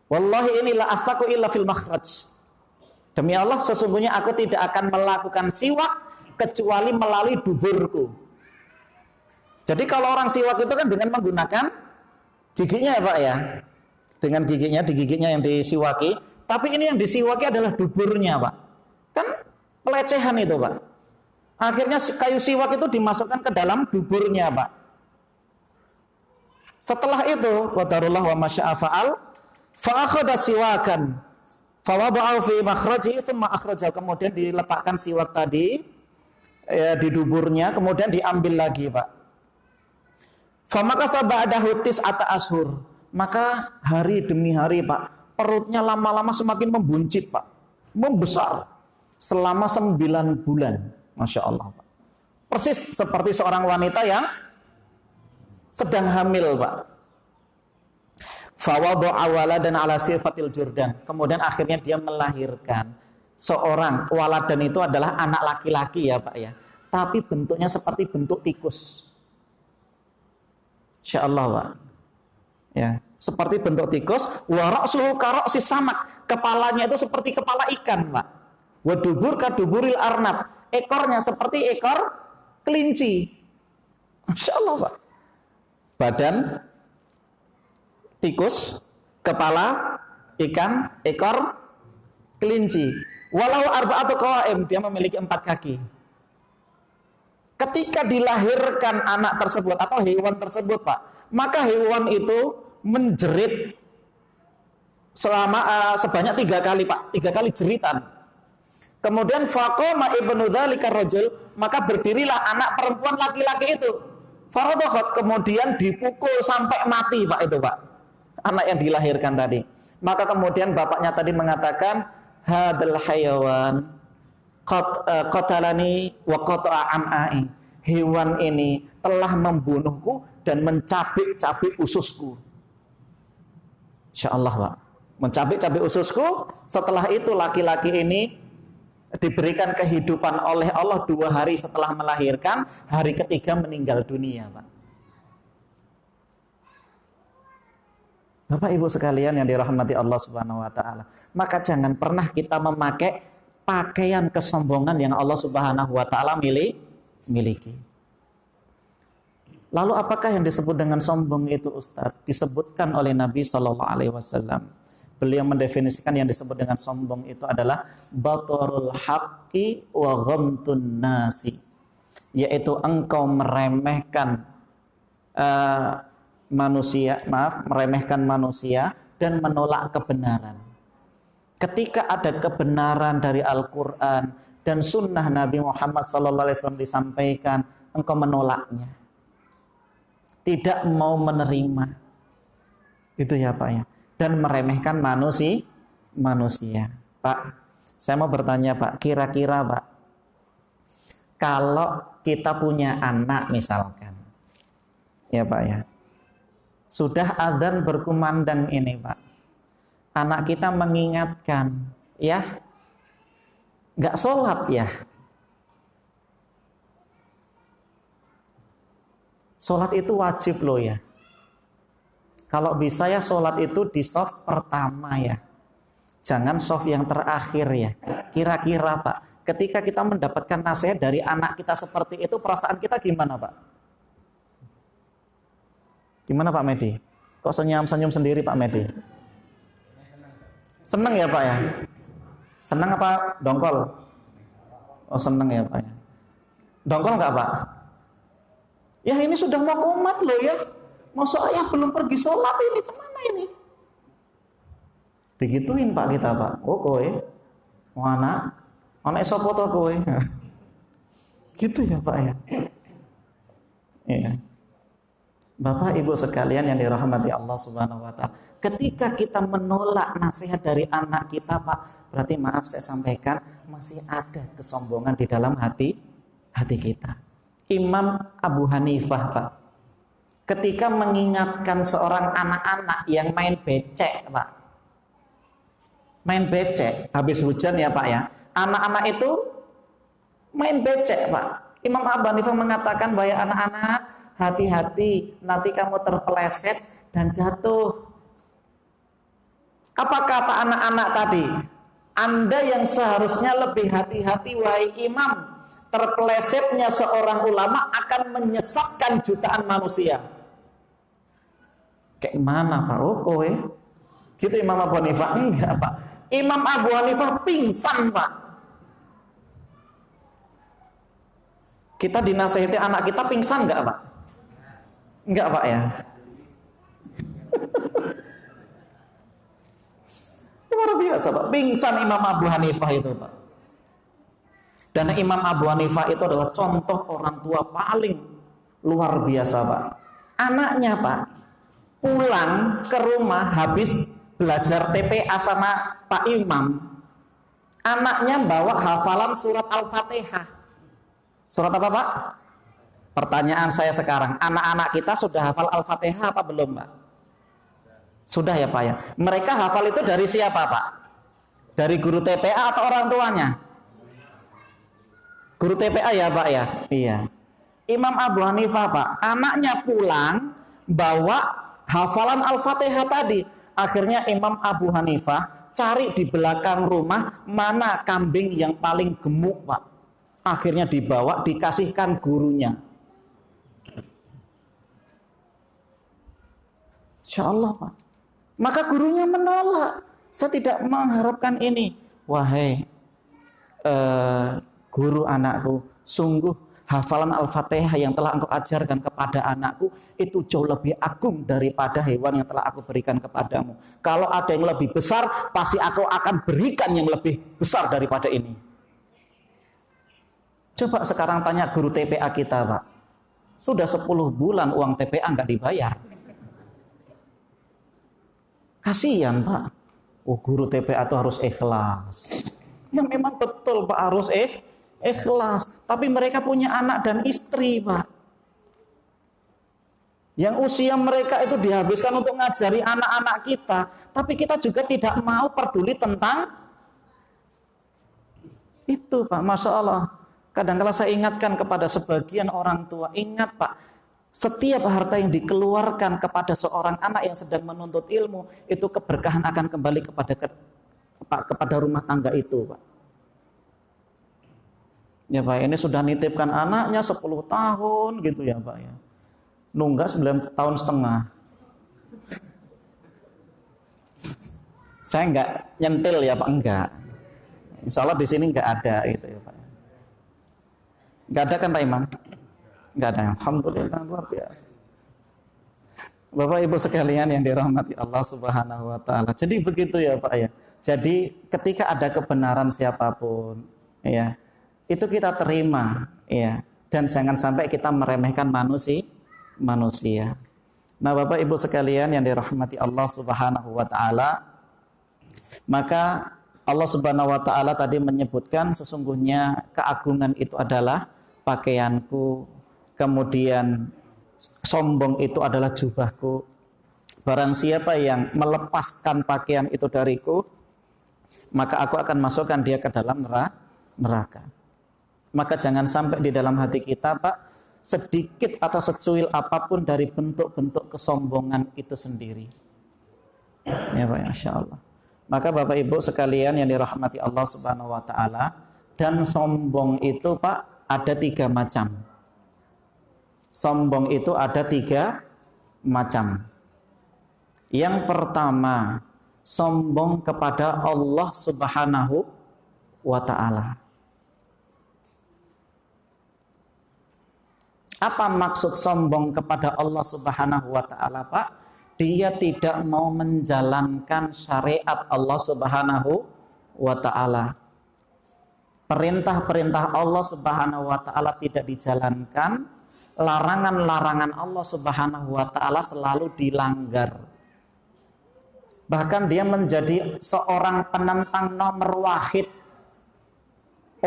Wallahi inilah astaku illa fil makhraj. Demi Allah, sesungguhnya aku tidak akan melakukan siwak kecuali melalui duburku. Jadi kalau orang siwak itu kan dengan menggunakan giginya ya Pak ya. Dengan giginya, di giginya yang disiwaki. Tapi ini yang disiwaki adalah duburnya Pak. Kan pelecehan itu Pak. Akhirnya kayu siwak itu dimasukkan ke dalam duburnya Pak. Setelah itu, qadarullah wa masya'a fa'al, fa'akhadha siwakan, fawada'u fi makhraji, thumma akhraja, kemudian diletakkan siwak tadi di duburnya, kemudian diambil lagi Pak. Famakasa ba'dahu tis'ata ashur, maka hari demi hari Pak, perutnya lama-lama semakin membuncit Pak, membesar selama 9 bulan. Masya Allah Pak. Persis seperti seorang wanita yang sedang hamil Pak. Fawadha'a waladan ala sifatil Jordan. Kemudian akhirnya dia melahirkan seorang waladan, itu adalah anak laki-laki ya Pak ya. Tapi bentuknya seperti bentuk tikus. Insyaallah Pak. Ya, seperti bentuk tikus, wa ra'suhu ka ra'sis samak. Kepalanya itu seperti kepala ikan Pak. Wa dubur ka duburil arnab. Ekornya seperti ekor kelinci. Insyaallah Pak. Badan tikus, kepala ikan, ekor kelinci. Walau arba'atu qawaim, dia memiliki 4 kaki. Ketika dilahirkan anak tersebut atau hewan tersebut Pak, maka hewan itu menjerit selama sebanyak 3 kali Pak, 3 kali jeritan. Kemudian faqama ibnu dzalikar rajul, maka berdirilah anak perempuan laki-laki itu. Faradhat, kemudian dipukul sampai mati Pak itu Pak. Anak yang dilahirkan tadi. Maka kemudian bapaknya tadi mengatakan, hadal hayawan qatalani wa qata'a am'ai. Hewan ini telah membunuhku dan mencabik-cabik ususku. Insyaallah Pak. Mencabik-cabik ususku. Setelah itu laki-laki ini diberikan kehidupan oleh Allah 2 hari setelah melahirkan. Hari ketiga meninggal dunia Pak. Bapak Ibu sekalian yang dirahmati Allah Subhanahu wa taala, maka jangan pernah kita memakai pakaian kesombongan yang Allah Subhanahu wa taala miliki. Lalu apakah yang disebut dengan sombong itu Ustaz? Disebutkan oleh Nabi sallallahu alaihi wasallam. Beliau mendefinisikan yang disebut dengan sombong itu adalah batarul haqqi wa ghamtun nasi, yaitu engkau meremehkan meremehkan manusia dan menolak kebenaran. Ketika ada kebenaran dari Al-Quran dan sunnah Nabi Muhammad SAW disampaikan, engkau menolaknya. tidak mau menerima. Itu ya Pak ya. Dan meremehkan manusia. Pak, saya mau bertanya Pak, kira-kira Pak, kalau kita punya anak misalkan, ya Pak ya, sudah adzan berkumandang ini Pak, anak kita mengingatkan, ya, nggak sholat ya. Sholat itu wajib loh ya. Kalau bisa ya sholat itu di shaf pertama ya. Jangan shaf yang terakhir ya. Kira-kira Pak, ketika kita mendapatkan nasihat dari anak kita seperti itu, perasaan kita gimana Pak? Gimana Pak Medi? Kok senyum-senyum sendiri Pak Medi? Seneng ya Pak ya? Seneng apa dongkol? Oh seneng ya Pak ya. Dongkol nggak Pak? Ya ini sudah mau komat loh ya. Masa ayah belum pergi sholat ini, cemana ini? Digituin Pak kita Pak. Oh kowe, anak sopo to kowe? Gitu ya Pak ya. Iya. Bapak Ibu sekalian yang dirahmati Allah Subhanahu wa taala. Ketika kita menolak nasihat dari anak kita Pak, berarti maaf saya sampaikan masih ada kesombongan di dalam hati kita. Imam Abu Hanifah Pak, ketika mengingatkan seorang anak-anak yang main becek Pak, main becek habis hujan ya Pak ya, anak-anak itu main becek Pak. Imam Abu Hanifah mengatakan bahwa anak-anak hati-hati, nanti kamu terpeleset dan jatuh. Apa kata anak-anak tadi? Anda yang seharusnya lebih hati-hati wahai imam, terpelesetnya seorang ulama akan menyesatkan jutaan manusia. Kayak mana Pak? Oh kowe? Gitu Imam Abu Hanifah? Enggak Pak. Imam Abu Hanifah pingsan Pak. Kita dinasihati anak kita pingsan enggak Pak? Enggak Pak ya? Luar biasa Pak. Pingsan Imam Abu Hanifah itu Pak. Dan Imam Abu Hanifah itu adalah contoh orang tua paling luar biasa Pak. Anaknya Pak pulang ke rumah habis belajar TPA sama Pak Imam, anaknya bawa hafalan surat Al-Fatihah. Surat apa Pak? Pertanyaan saya sekarang, anak-anak kita sudah hafal Al-Fatihah apa belum Pak? Sudah ya Pak ya. Mereka hafal itu dari siapa Pak? Dari guru TPA atau orang tuanya? Guru TPA ya Pak ya? Iya. Imam Abu Hanifah Pak, anaknya pulang bawa hafalan Al-Fatihah tadi. Akhirnya Imam Abu Hanifah cari di belakang rumah mana kambing yang paling gemuk Pak. Akhirnya dibawa, dikasihkan gurunya. Insya Allah Pak. Maka gurunya menolak. Saya tidak mengharapkan ini. Wahai guru anakku, sungguh hafalan Al-Fatihah yang telah engkau ajarkan kepada anakku itu jauh lebih agung daripada hewan yang telah aku berikan kepadamu. Kalau ada yang lebih besar, pasti aku akan berikan yang lebih besar daripada ini. Coba sekarang tanya guru TPA kita Pak. Sudah 10 bulan uang TPA nggak dibayar. Kasihan Pak. Oh guru TPA itu harus ikhlas. Ya memang betul Pak, harus ikhlas. Tapi mereka punya anak dan istri Pak. Yang usia mereka itu dihabiskan untuk ngajari anak-anak kita. Tapi kita juga tidak mau peduli tentang itu Pak. Masya Allah. Kadang-kadang saya ingatkan kepada sebagian orang tua. Ingat Pak, setiap harta yang dikeluarkan kepada seorang anak yang sedang menuntut ilmu, itu keberkahan akan kembali kepada rumah tangga itu Pak. Ya Pak, ini sudah nitipkan anaknya 10 tahun gitu ya Pak ya. Nunggak 9 tahun setengah. Saya enggak nyentil ya Pak, enggak. Insya Allah di sini enggak ada gitu ya Pak. Enggak ada kan Pak Imam? Enggak ada. Alhamdulillah luar biasa. Bapak Ibu sekalian yang dirahmati Allah Subhanahu wa taala. Jadi begitu ya Pak ya. Jadi ketika ada kebenaran siapapun ya, itu kita terima ya, dan jangan sampai kita meremehkan manusia. Nah, Bapak Ibu sekalian yang dirahmati Allah Subhanahu wa taala, maka Allah Subhanahu wa taala tadi menyebutkan sesungguhnya keagungan itu adalah pakaianku, kemudian sombong itu adalah jubahku. Barang siapa yang melepaskan pakaian itu dariku, maka aku akan masukkan dia ke dalam neraka. Maka jangan sampai di dalam hati kita, Pak, sedikit atau secuil apapun dari bentuk-bentuk kesombongan itu sendiri. Ya Pak, Masya Allah. Maka Bapak Ibu sekalian yang dirahmati Allah Subhanahu wa taala, dan sombong itu, Pak, ada 3 macam. Sombong itu ada 3 macam. Yang pertama, sombong kepada Allah Subhanahu wa taala. Apa maksud sombong kepada Allah Subhanahu wa taala, Pak? Dia tidak mau menjalankan syariat Allah Subhanahu wa taala. Perintah-perintah Allah Subhanahu wa taala tidak dijalankan, larangan-larangan Allah Subhanahu wa taala selalu dilanggar. Bahkan dia menjadi seorang penentang nomor wahid,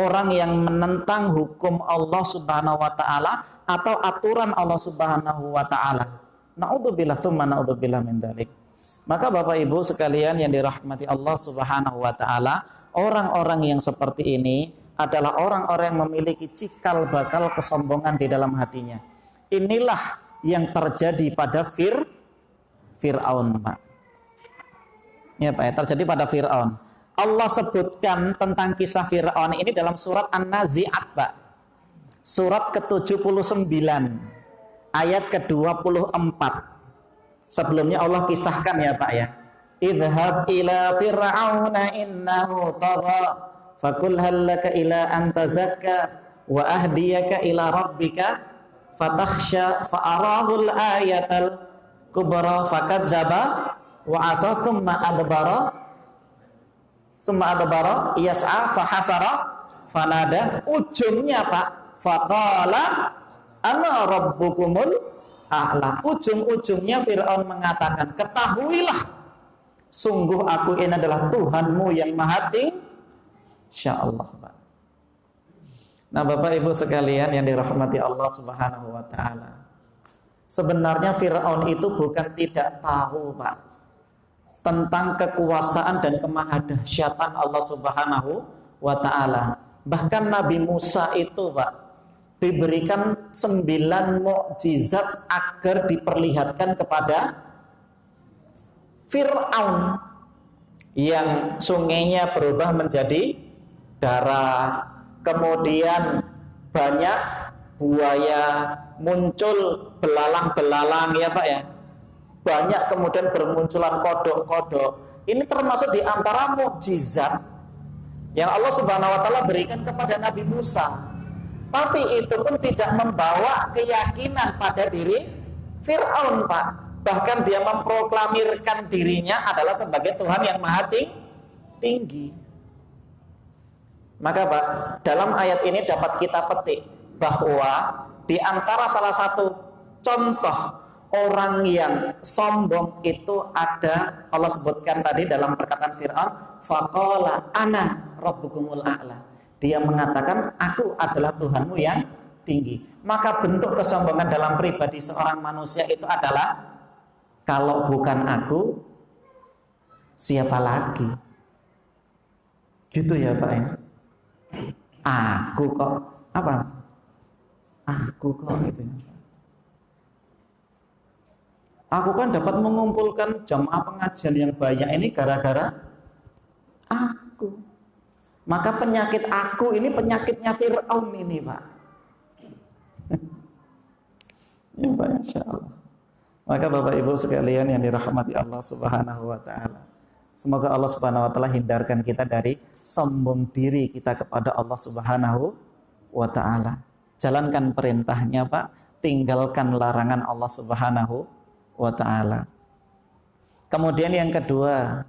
orang yang menentang hukum Allah Subhanahu wa taala atau aturan Allah Subhanahu wa taala. Na'udzubillah tsumma na'udzubillah min dzalik. Maka Bapak Ibu sekalian yang dirahmati Allah Subhanahu wa taala, orang-orang yang seperti ini adalah orang-orang yang memiliki cikal bakal kesombongan di dalam hatinya. Inilah yang terjadi pada Fir'aun, Pak. Ya Pak, ya, terjadi pada Fir'aun. Allah sebutkan tentang kisah Fir'aun ini dalam surat An-Nazi'at, Pak. Surat ke-79 ayat ke-24. Sebelumnya Allah kisahkan ya Pak ya. Idhab ila fir'auna innahu tagha fakul hal laka ila an tazakka wa ahdiyaka ila rabbika fatakhsha fa'arahul ayatal kubra fakadzdzaba wa asa thumma adbara yas'a fahasara fanada. Ujungnya Pak, faqala ana rabbukumul a'la. Ujung-ujungnya Fir'aun mengatakan, ketahuilah sungguh aku ini adalah Tuhanmu yang maha tinggi. Insyaallah, Pak. Nah, Bapak Ibu sekalian yang dirahmati Allah Subhanahu wa taala, sebenarnya Fir'aun itu bukan tidak tahu, Pak, tentang kekuasaan dan kemahadahsyatan Allah Subhanahu wa taala. Bahkan Nabi Musa itu, Pak, diberikan 9 mukjizat agar diperlihatkan kepada Fir'aun, yang sungainya berubah menjadi darah, kemudian banyak buaya muncul belalang-belalang ya Pak ya, banyak kemudian bermunculan kodok-kodok. Ini termasuk di antara mukjizat yang Allah Subhanahu wa taala berikan kepada Nabi Musa. Tapi itu pun tidak membawa keyakinan pada diri Fir'aun, Pak. Bahkan dia memproklamirkan dirinya adalah sebagai Tuhan yang maha tinggi. Maka Pak, dalam ayat ini dapat kita petik bahwa di antara salah satu contoh orang yang sombong itu ada, Allah sebutkan tadi dalam perkataan Fir'aun, faqala ana rabbukumul a'la. Dia mengatakan, aku adalah Tuhanmu yang tinggi. Maka bentuk kesombongan dalam pribadi seorang manusia itu adalah, kalau bukan aku, siapa lagi? Gitu ya Pak ya. Aku kok, apa? Aku kok gitu ya. Aku kan dapat mengumpulkan jamaah pengajian yang banyak ini gara-gara aku. Maka penyakit aku ini penyakitnya Fir'aun ini, Pak. Ya Pak, insya Allah. Maka Bapak Ibu sekalian yang dirahmati Allah Subhanahu wa taala, semoga Allah Subhanahu wa taala hindarkan kita dari sombong diri kita kepada Allah Subhanahu wa taala. Jalankan perintahnya, Pak, tinggalkan larangan Allah Subhanahu wa taala. Kemudian yang kedua,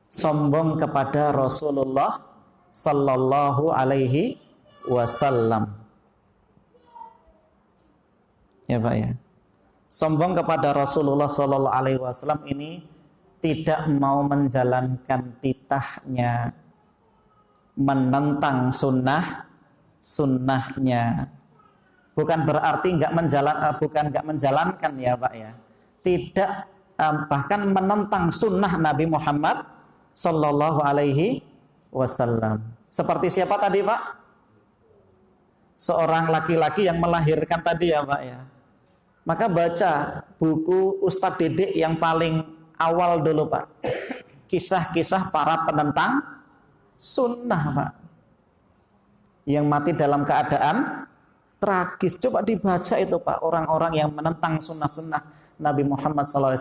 sombong kepada Rasulullah sallallahu alaihi wasallam. Ya Pak ya. sombong kepada Rasulullah Shallallahu Alaihi Wasallam ini tidak mau menjalankan titahnya, menentang sunnahnya. Bukan berarti bukan nggak menjalankan ya Pak ya. Tidak, bahkan menentang sunnah Nabi Muhammad Sallallahu Alaihi Wasallam. Seperti siapa tadi Pak? Seorang laki-laki yang melahirkan tadi ya Pak ya. Maka baca buku Ustadz Didik yang paling awal dulu Pak. Kisah-kisah para penentang sunnah Pak. Yang mati dalam keadaan tragis. Coba dibaca itu Pak, orang-orang yang menentang sunnah-sunnah Nabi Muhammad SAW.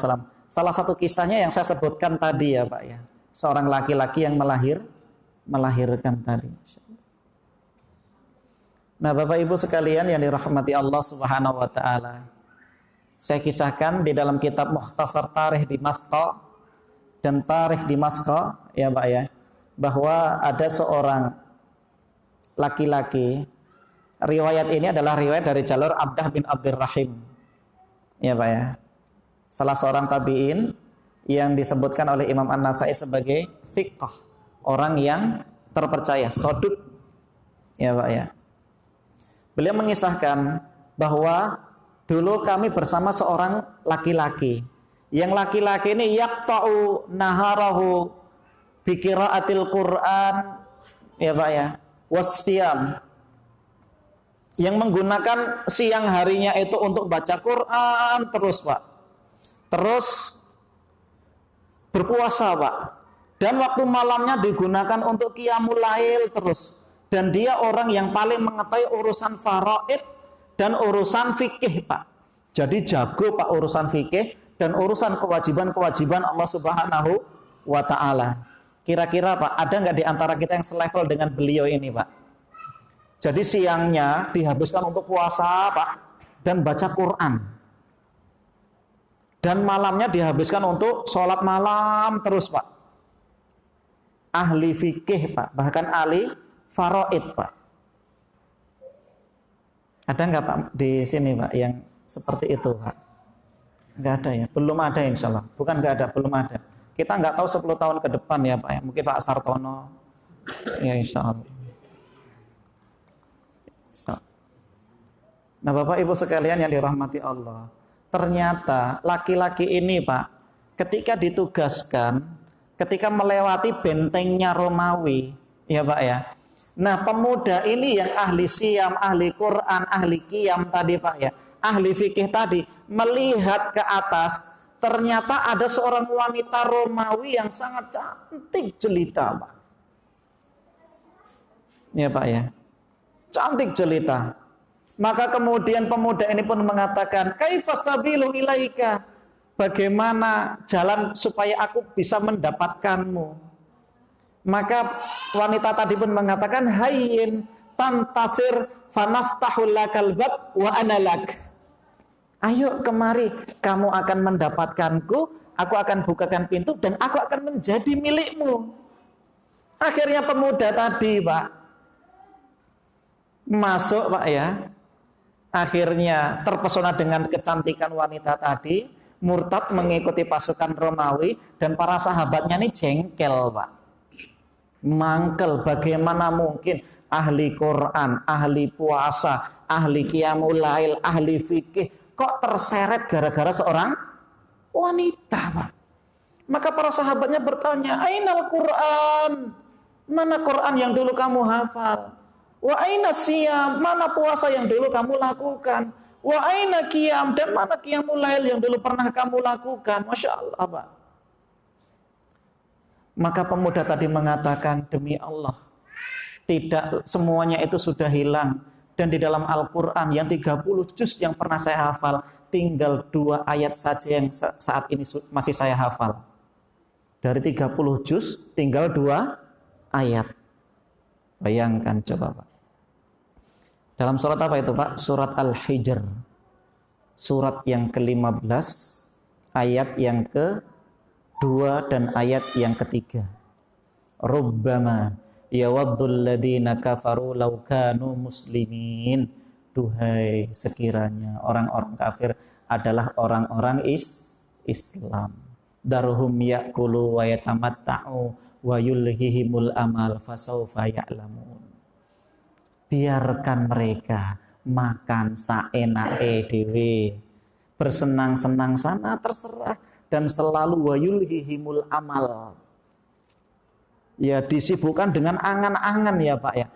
Salah satu kisahnya yang saya sebutkan tadi ya Pak ya, seorang laki-laki yang melahirkan tadi. Nah Bapak Ibu sekalian yang dirahmati Allah Subhanahu Wa Taala, saya kisahkan di dalam kitab Mukhtasar Tarikh Dimashq dan Tarikh Dimashq ya Pak ya, bahwa ada seorang laki-laki. Riwayat ini adalah riwayat dari jalur Abdah bin Abdurrahim. Ya Pak ya. Salah seorang tabi'in yang disebutkan oleh Imam An-Nasai sebagai thiqah, orang yang terpercaya, soduk. Ya Pak ya. Beliau mengisahkan bahwa dulu kami bersama seorang laki-laki. Yang laki-laki ini yaqta'u naharahu bi qiraatil Qur'an, ya Pak ya, wassiyam, yang menggunakan siang harinya itu untuk baca Quran terus Pak, terus berpuasa Pak, dan waktu malamnya digunakan untuk qiyamul lail terus. Dan dia orang yang paling mengetahui urusan faraid dan urusan fikih Pak. Jadi jago Pak urusan fikih dan urusan kewajiban-kewajiban Allah Subhanahu wa Ta'ala. Kira-kira Pak, ada nggak di antara kita yang selevel dengan beliau ini Pak? Jadi siangnya dihabiskan untuk puasa Pak dan baca Quran. Dan malamnya dihabiskan untuk sholat malam terus Pak. Ahli fikih Pak, bahkan ahli faraid Pak. Ada nggak Pak di sini Pak yang seperti itu Pak? Nggak ada ya, belum ada insya Allah. Bukan nggak ada, belum ada. Kita nggak tahu 10 tahun ke depan ya Pak ya. Mungkin Pak Sartono, ya insya Allah. Nah Bapak Ibu sekalian yang dirahmati Allah, ternyata laki-laki ini Pak, ketika ditugaskan, ketika melewati bentengnya Romawi, ya Pak ya. Nah pemuda ini yang ahli siyam, ahli Quran, ahli qiyam tadi Pak ya, ahli fikih tadi, melihat ke atas, ternyata ada seorang wanita Romawi yang sangat cantik jelita Pak. Ya Pak ya, cantik jelita. Maka kemudian pemuda ini pun mengatakan, kaifa sabilu ilaika, bagaimana jalan supaya aku bisa mendapatkanmu. Maka wanita tadi pun mengatakan, hayyin tantasir fanaftahul lakal bab wa analak. Ayo kemari, kamu akan mendapatkanku, aku akan bukakan pintu dan aku akan menjadi milikmu. Akhirnya pemuda tadi Pak masuk Pak ya. Akhirnya terpesona dengan kecantikan wanita tadi, murtad mengikuti pasukan Romawi, dan para sahabatnya ini jengkel Pak, mangkel. Bagaimana mungkin ahli Quran, ahli puasa, ahli qiyamul lail, ahli fikih kok terseret gara-gara seorang wanita Pak. Maka para sahabatnya bertanya, ainal Quran, mana Quran yang dulu kamu hafal? Wa aina siyam, mana puasa yang dulu kamu lakukan? Wa aina qiyam, dan mana qiyamul lail yang dulu pernah kamu lakukan? Masya Allah Pak. Maka pemuda tadi mengatakan, demi Allah, tidak semuanya itu sudah hilang. Dan di dalam Al-Quran yang 30 juz yang pernah saya hafal, tinggal 2 ayat saja yang saat ini masih saya hafal. Dari 30 juz tinggal 2 ayat. Bayangkan coba Pak. Dalam surat apa itu Pak? Surat Al-Hijr. Surat yang ke-15, ayat yang ke-2 dan ayat yang ke-3. Rubbama yawaddul ladina kafaru law kanu muslimin. Duhai sekiranya orang-orang kafir adalah orang-orang Islam. Darhum ya'kulu wa yatamatta'u wa yulhihimul amal fasawfa ya'lamun. Biarkan mereka makan saenake dhewe, bersenang-senang sana terserah, dan selalu wa yulhihimul amal. Ya, disibukkan dengan angan-angan ya Pak ya.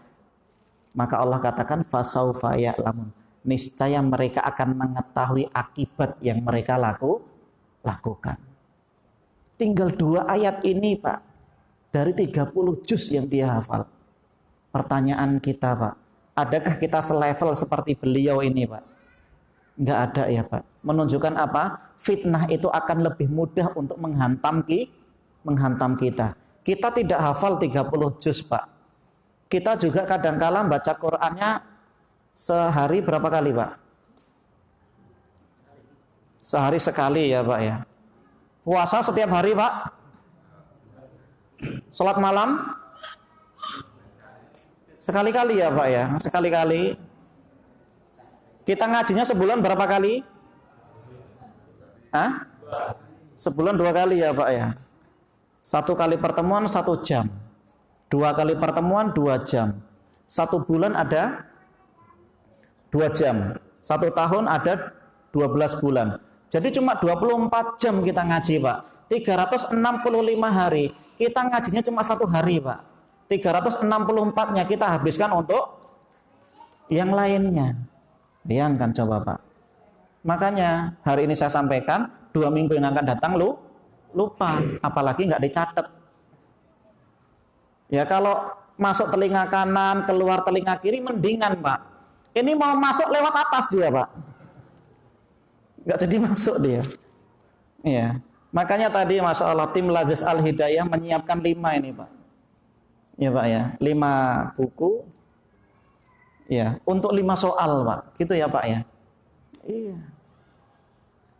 Maka Allah katakan fasawfa ya'lamun. Niscaya mereka akan mengetahui akibat yang mereka lakukan. Tinggal 2 ayat ini Pak, dari 30 juz yang dia hafal. Pertanyaan kita Pak, adakah kita selevel seperti beliau ini Pak? Enggak ada ya Pak. Menunjukkan apa? Fitnah itu akan lebih mudah untuk menghantam kita. Kita tidak hafal 30 juz Pak. Kita juga kadang-kala baca Qur'annya sehari berapa kali Pak? Sehari sekali ya Pak ya. Puasa setiap hari Pak? Salat malam? Sekali-kali ya Pak ya, sekali-kali. Kita ngajinya sebulan berapa kali? Hah? Sebulan 2 kali ya Pak ya. 1 kali pertemuan 1 jam. 2 kali pertemuan 2 jam. 1 bulan ada 2 jam. 1 tahun ada 12 bulan. Jadi cuma 24 jam kita ngaji Pak. 365 hari. Kita ngajinya cuma 1 hari Pak. 364-nya kita habiskan untuk yang lainnya. Bayangkan coba Pak. Makanya hari ini saya sampaikan, 2 minggu yang akan datang lupa. Apalagi nggak dicatat. Ya kalau masuk telinga kanan, keluar telinga kiri mendingan Pak. Ini mau masuk lewat atas dia Pak. Nggak jadi masuk dia. Iya. Makanya tadi Masya Allah tim Lazis Al-Hidayah menyiapkan 5 ini Pak. Ya Pak ya. 5 buku. Ya. Untuk 5 soal Pak. Gitu ya Pak ya. Iya.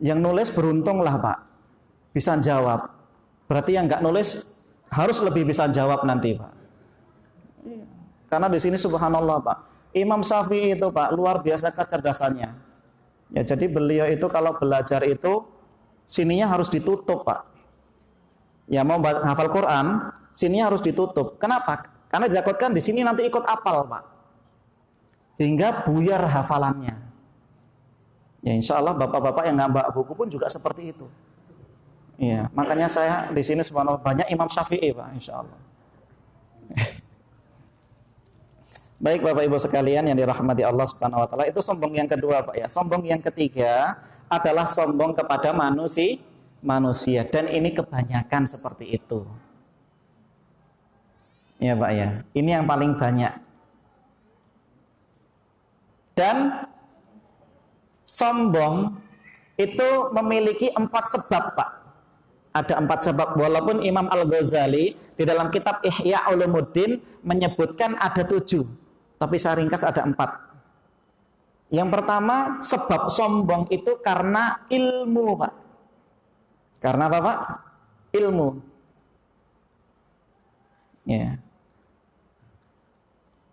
Yang nulis beruntung lah Pak. Bisa jawab. Berarti yang nggak nulis harus lebih bisa jawab nanti Pak. Iya. Karena di sini subhanallah Pak. Imam Syafi'i itu Pak luar biasa kecerdasannya. Ya jadi beliau itu kalau belajar itu sininya harus ditutup Pak. Ya mau hafal Quran, sininya harus ditutup. Kenapa? Karena ditakutkan di sini nanti ikut apal Pak. Hingga buyar hafalannya. Ya insya Allah bapak-bapak yang ngambak buku pun juga seperti itu. Iya, makanya saya di sini subhanallah banyak Imam Syafi'i Pak, insya Allah. Baik Bapak Ibu sekalian yang dirahmati Allah Subhanahu wa taala, itu sombong yang kedua Pak ya. Sombong yang ketiga adalah sombong kepada manusia dan ini kebanyakan seperti itu. Ya Pak ya. Ini yang paling banyak. Dan sombong itu memiliki 4 sebab Pak. Ada 4 sebab walaupun Imam Al-Ghazali di dalam kitab Ihya Ulumuddin menyebutkan ada 7. Tapi saya ringkas ada 4. Yang pertama, sebab sombong itu karena ilmu, Pak. Karena apa, Pak? Ilmu. Ya.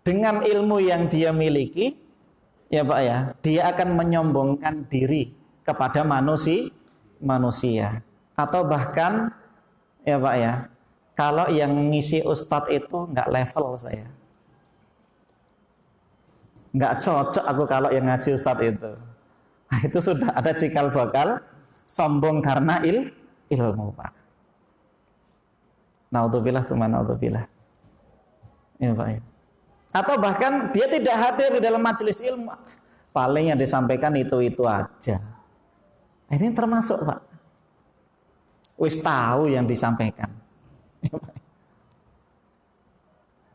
Dengan ilmu yang dia miliki, ya Pak ya, dia akan menyombongkan diri kepada manusia. Atau bahkan, ya Pak ya, kalau yang ngisi ustadz itu nggak level saya. Nggak cocok aku kalau yang ngaji ustadz itu. Nah, itu sudah ada cikal bakal sombong karena ilmu Pak. Naudzubillah tsumma naudzubillah. Ya Pak ya. Atau bahkan dia tidak hadir di dalam majelis ilmu. Paling yang disampaikan itu aja. Ini termasuk Pak. Wis tahu yang disampaikan.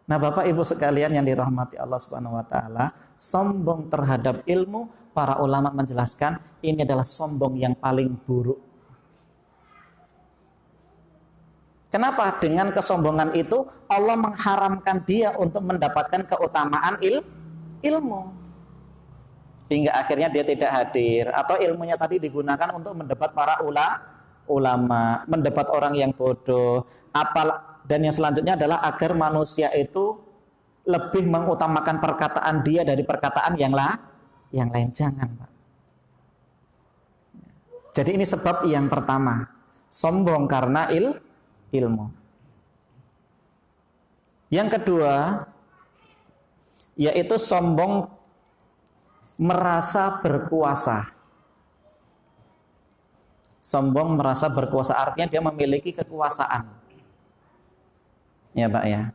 Nah Bapak Ibu sekalian yang dirahmati Allah Subhanahu wa taala, sombong terhadap ilmu, para ulama menjelaskan ini adalah sombong yang paling buruk. Kenapa? Dengan kesombongan itu Allah mengharamkan dia untuk mendapatkan keutamaan ilmu. Hingga akhirnya dia tidak hadir atau ilmunya tadi digunakan untuk mendebat para ulama, mendebat orang yang bodoh, dan yang selanjutnya adalah agar manusia itu lebih mengutamakan perkataan dia dari perkataan yang lain. Jangan Pak. Jadi ini sebab yang pertama, sombong karena ilmu. Yang kedua, yaitu sombong merasa berkuasa. Sombong merasa berkuasa artinya dia memiliki kekuasaan. Ya Pak ya.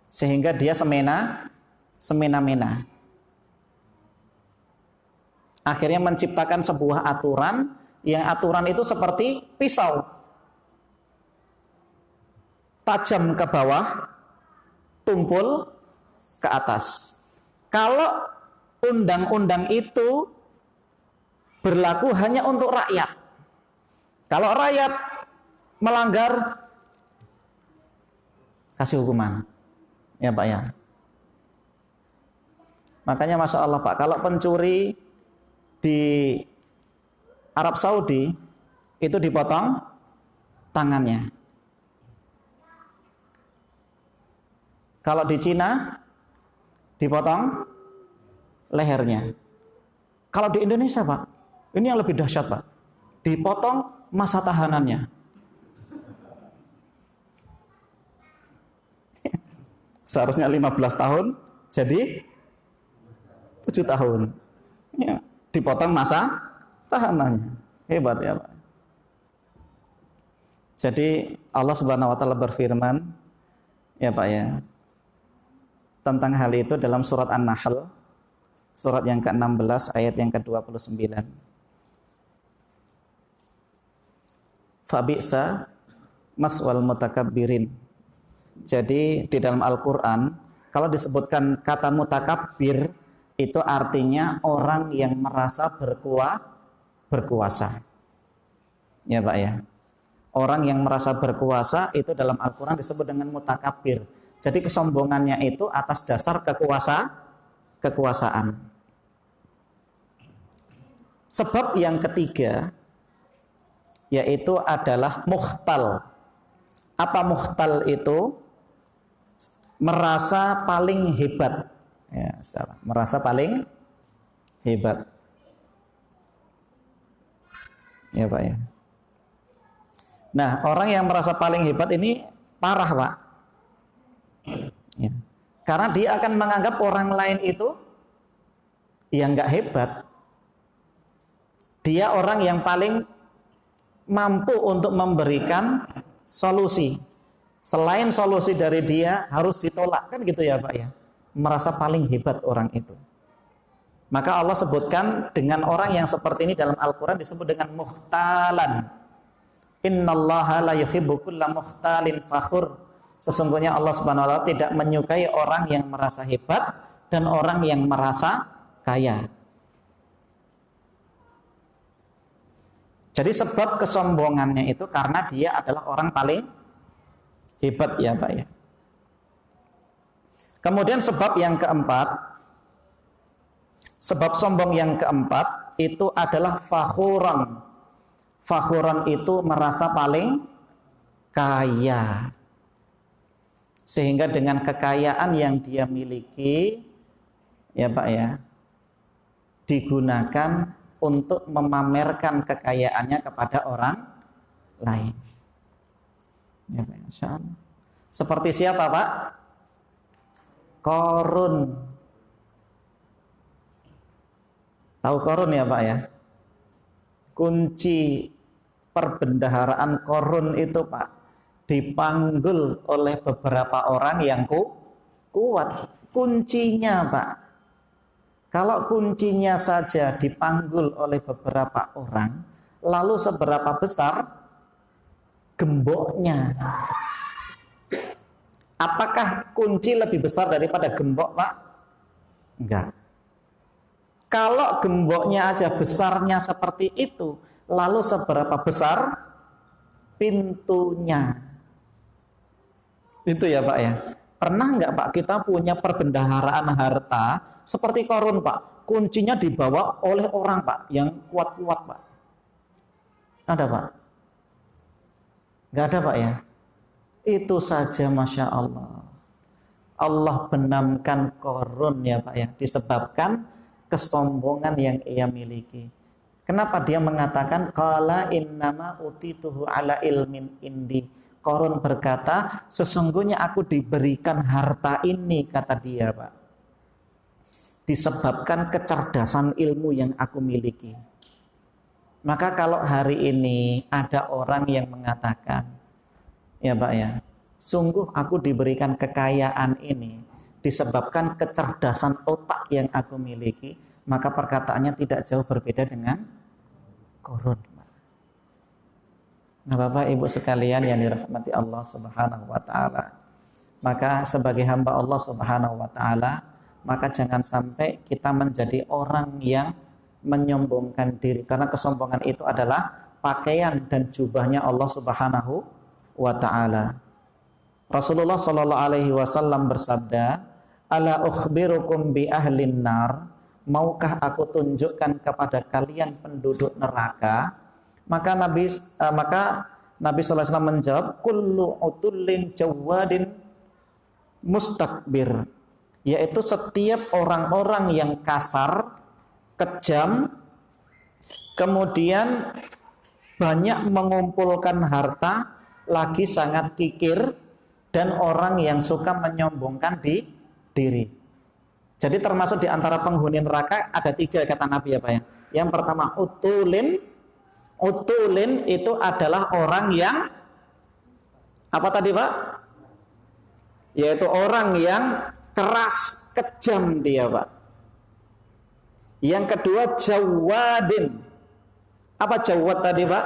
Sehingga dia semena-mena. Akhirnya menciptakan sebuah aturan, yang aturan itu seperti pisau. Tajam ke bawah, tumpul ke atas. Kalau undang-undang itu berlaku hanya untuk rakyat. Kalau rakyat melanggar, kasih hukuman. Ya Pak ya. Makanya Masya Allah Pak, kalau pencuri di Arab Saudi itu dipotong tangannya. Kalau di Cina dipotong lehernya. Kalau di Indonesia Pak, ini yang lebih dahsyat Pak, dipotong masa tahanannya. Seharusnya 15 tahun jadi 7 tahun. Ya, dipotong masa tahanannya. Hebat ya Pak. Jadi Allah Subhanahu wa taala berfirman ya Pak ya, tentang hal itu dalam surat An-Nahl, surat yang ke-16 ayat yang ke-29. Fabi'sa maswal mutakabbirin. Jadi di dalam Al-Quran kalau disebutkan kata mutakabbir itu artinya orang yang merasa berkuasa. Ya Pak ya. Orang yang merasa berkuasa itu dalam Al-Quran disebut dengan mutakabbir. Jadi kesombongannya itu atas dasar kekuasaan. Sebab yang ketiga yaitu adalah mukhtal. Apa mukhtal itu? Merasa paling hebat. Ya, salah. Merasa paling hebat. Ya Pak ya. Nah, orang yang merasa paling hebat ini parah Pak. Ya. Karena dia akan menganggap orang lain itu yang nggak hebat. Dia orang yang paling mampu untuk memberikan solusi. Selain solusi dari dia harus ditolak, kan gitu ya Pak ya. Merasa paling hebat orang itu. Maka Allah sebutkan dengan orang yang seperti ini dalam Al-Quran disebut dengan mukhtalan. Innallaha la yuhibbu kulla mukhtalin fakhur. Sesungguhnya Allah Subhanahu wa taala tidak menyukai orang yang merasa hebat dan orang yang merasa kaya. Jadi sebab kesombongannya itu karena dia adalah orang paling hebat ya Pak ya. Kemudian sebab yang keempat, sebab sombong yang keempat itu adalah fakhuran. Fakhuran itu merasa paling kaya. Sehingga dengan kekayaan yang dia miliki ya Pak ya, digunakan untuk memamerkan kekayaannya kepada orang lain. Ya Pak, Insya Allah. Seperti siapa Pak? Qarun. Tahu Qarun ya Pak ya? Kunci perbendaharaan Qarun itu Pak dipanggul oleh beberapa orang yang kuat. Kuncinya Pak, kalau kuncinya saja dipanggul oleh beberapa orang, lalu seberapa besar gemboknya? Apakah kunci lebih besar daripada gembok Pak? Enggak. Kalau gemboknya aja besarnya seperti itu, lalu seberapa besar pintunya? Itu ya Pak ya. Pernah enggak Pak kita punya perbendaharaan harta seperti Qarun Pak? Kuncinya dibawa oleh orang Pak yang kuat-kuat Pak. Ada Pak? Enggak ada Pak ya. Itu saja Masya Allah. Allah benamkan Qarun ya Pak ya. Disebabkan kesombongan yang ia miliki. Kenapa dia mengatakan qala innama utituhu ala ilmin indi? Qarun berkata, sesungguhnya aku diberikan harta ini, kata dia, Pak, disebabkan kecerdasan ilmu yang aku miliki. Maka kalau hari ini ada orang yang mengatakan, ya Pak ya, sungguh aku diberikan kekayaan ini disebabkan kecerdasan otak yang aku miliki, maka perkataannya tidak jauh berbeda dengan Qarun. Nah, Bapak Ibu sekalian yang dirahmati Allah Subhanahu wa taala. Maka sebagai hamba Allah Subhanahu wa taala, maka jangan sampai kita menjadi orang yang menyombongkan diri, karena kesombongan itu adalah pakaian dan jubahnya Allah Subhanahu wa taala. Rasulullah sallallahu alaihi wasallam bersabda, "Ala ukhbirukum bi ahlin nar?" Maukah aku tunjukkan kepada kalian penduduk neraka? Maka Nabi sallallahu alaihi wasallam menjawab, "Kullu utullin jawadin mustakbir." Yaitu setiap orang-orang yang kasar, kejam, kemudian banyak mengumpulkan harta, lagi sangat kikir, dan orang yang suka menyombongkan diri. Jadi termasuk di antara penghuni neraka ada 3 kata Nabi, ya Pak ya. Yang pertama utulin itu adalah orang yang apa tadi, Pak? Yaitu orang yang keras, kejam dia, Pak. Yang kedua jawadin. Apa jawad tadi, Pak?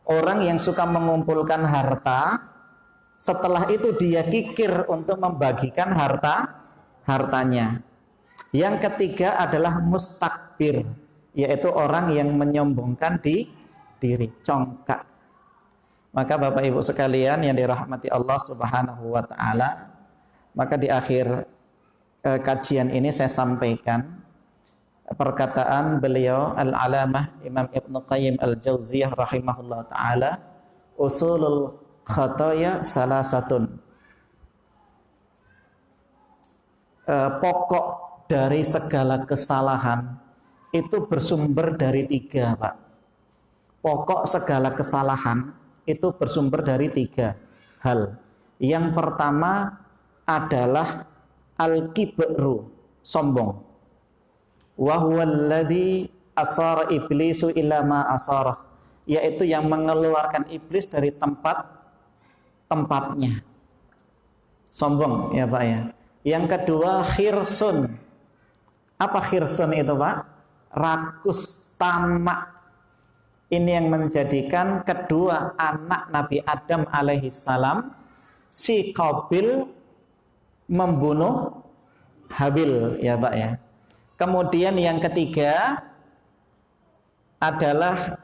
Orang yang suka mengumpulkan harta, setelah itu dia kikir untuk membagikan hartanya. Yang ketiga adalah mustakbir, yaitu orang yang menyombongkan diri, congkak. Maka Bapak Ibu sekalian yang dirahmati Allah Subhanahu wa taala, maka di akhir kajian ini saya sampaikan perkataan beliau Al-Alamah Imam Ibnu Qayyim Al-Jauziyah rahimahullah taala, usulul khataya salasatun. Pokok dari segala kesalahan itu bersumber dari 3, Pak. Pokok segala kesalahan itu bersumber dari 3 hal. Yang pertama adalah al-kibru, sombong. Wa huwa alladhi asara iblisu ila ma asara, yaitu yang mengeluarkan iblis dari tempatnya. Sombong, ya Pak ya. Yang kedua khirsun. Apa khirsun itu, Pak? Rakus, tamak. Ini yang menjadikan kedua anak Nabi Adam alaihissalam, si Qabil membunuh Habil, ya Pak ya. Kemudian yang ketiga adalah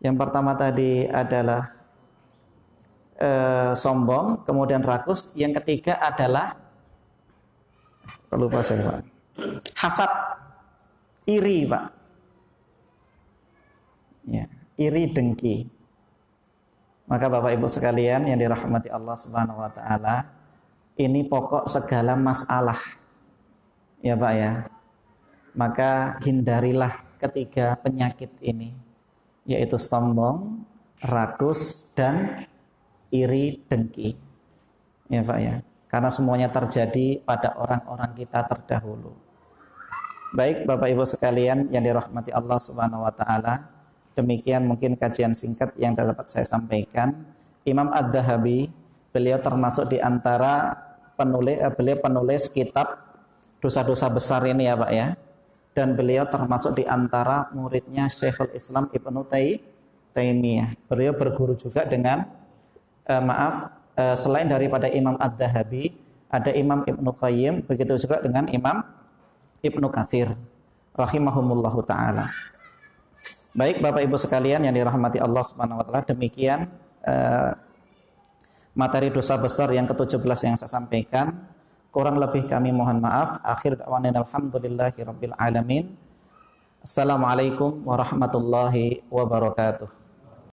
yang pertama tadi adalah sombong, kemudian rakus. Yang ketiga adalah lupa saya, Pak, hasad, iri, Pak. Ya, iri, dengki. Maka Bapak Ibu sekalian yang dirahmati Allah Subhanahu wa taala, ini pokok segala masalah, ya Pak ya. Maka hindarilah 3 penyakit ini, yaitu sombong, rakus, dan iri, dengki, ya Pak ya. Karena semuanya terjadi pada orang-orang kita terdahulu. Baik Bapak Ibu sekalian yang dirahmati Allah Subhanahu wa taala, demikian mungkin kajian singkat yang dapat saya sampaikan. Imam Ad-Dhahabi, beliau termasuk di antara penulis kitab dosa-dosa besar ini, ya Pak ya. Dan beliau termasuk di antara muridnya Syekhul Islam Ibnu Taimiyah. Beliau berguru juga dengan selain daripada Imam Ad-Dhahabi, ada Imam Ibnu Qayyim, begitu juga dengan Imam Ibnu Katsir rahimahumullahu taala. Baik Bapak Ibu sekalian yang dirahmati Allah Subhanahu wa taala, demikian materi dosa besar yang ke-17 yang saya sampaikan. Kurang lebih kami mohon maaf. Akhir da'wana alhamdulillahirabbil alamin. Assalamualaikum warahmatullahi wabarakatuh.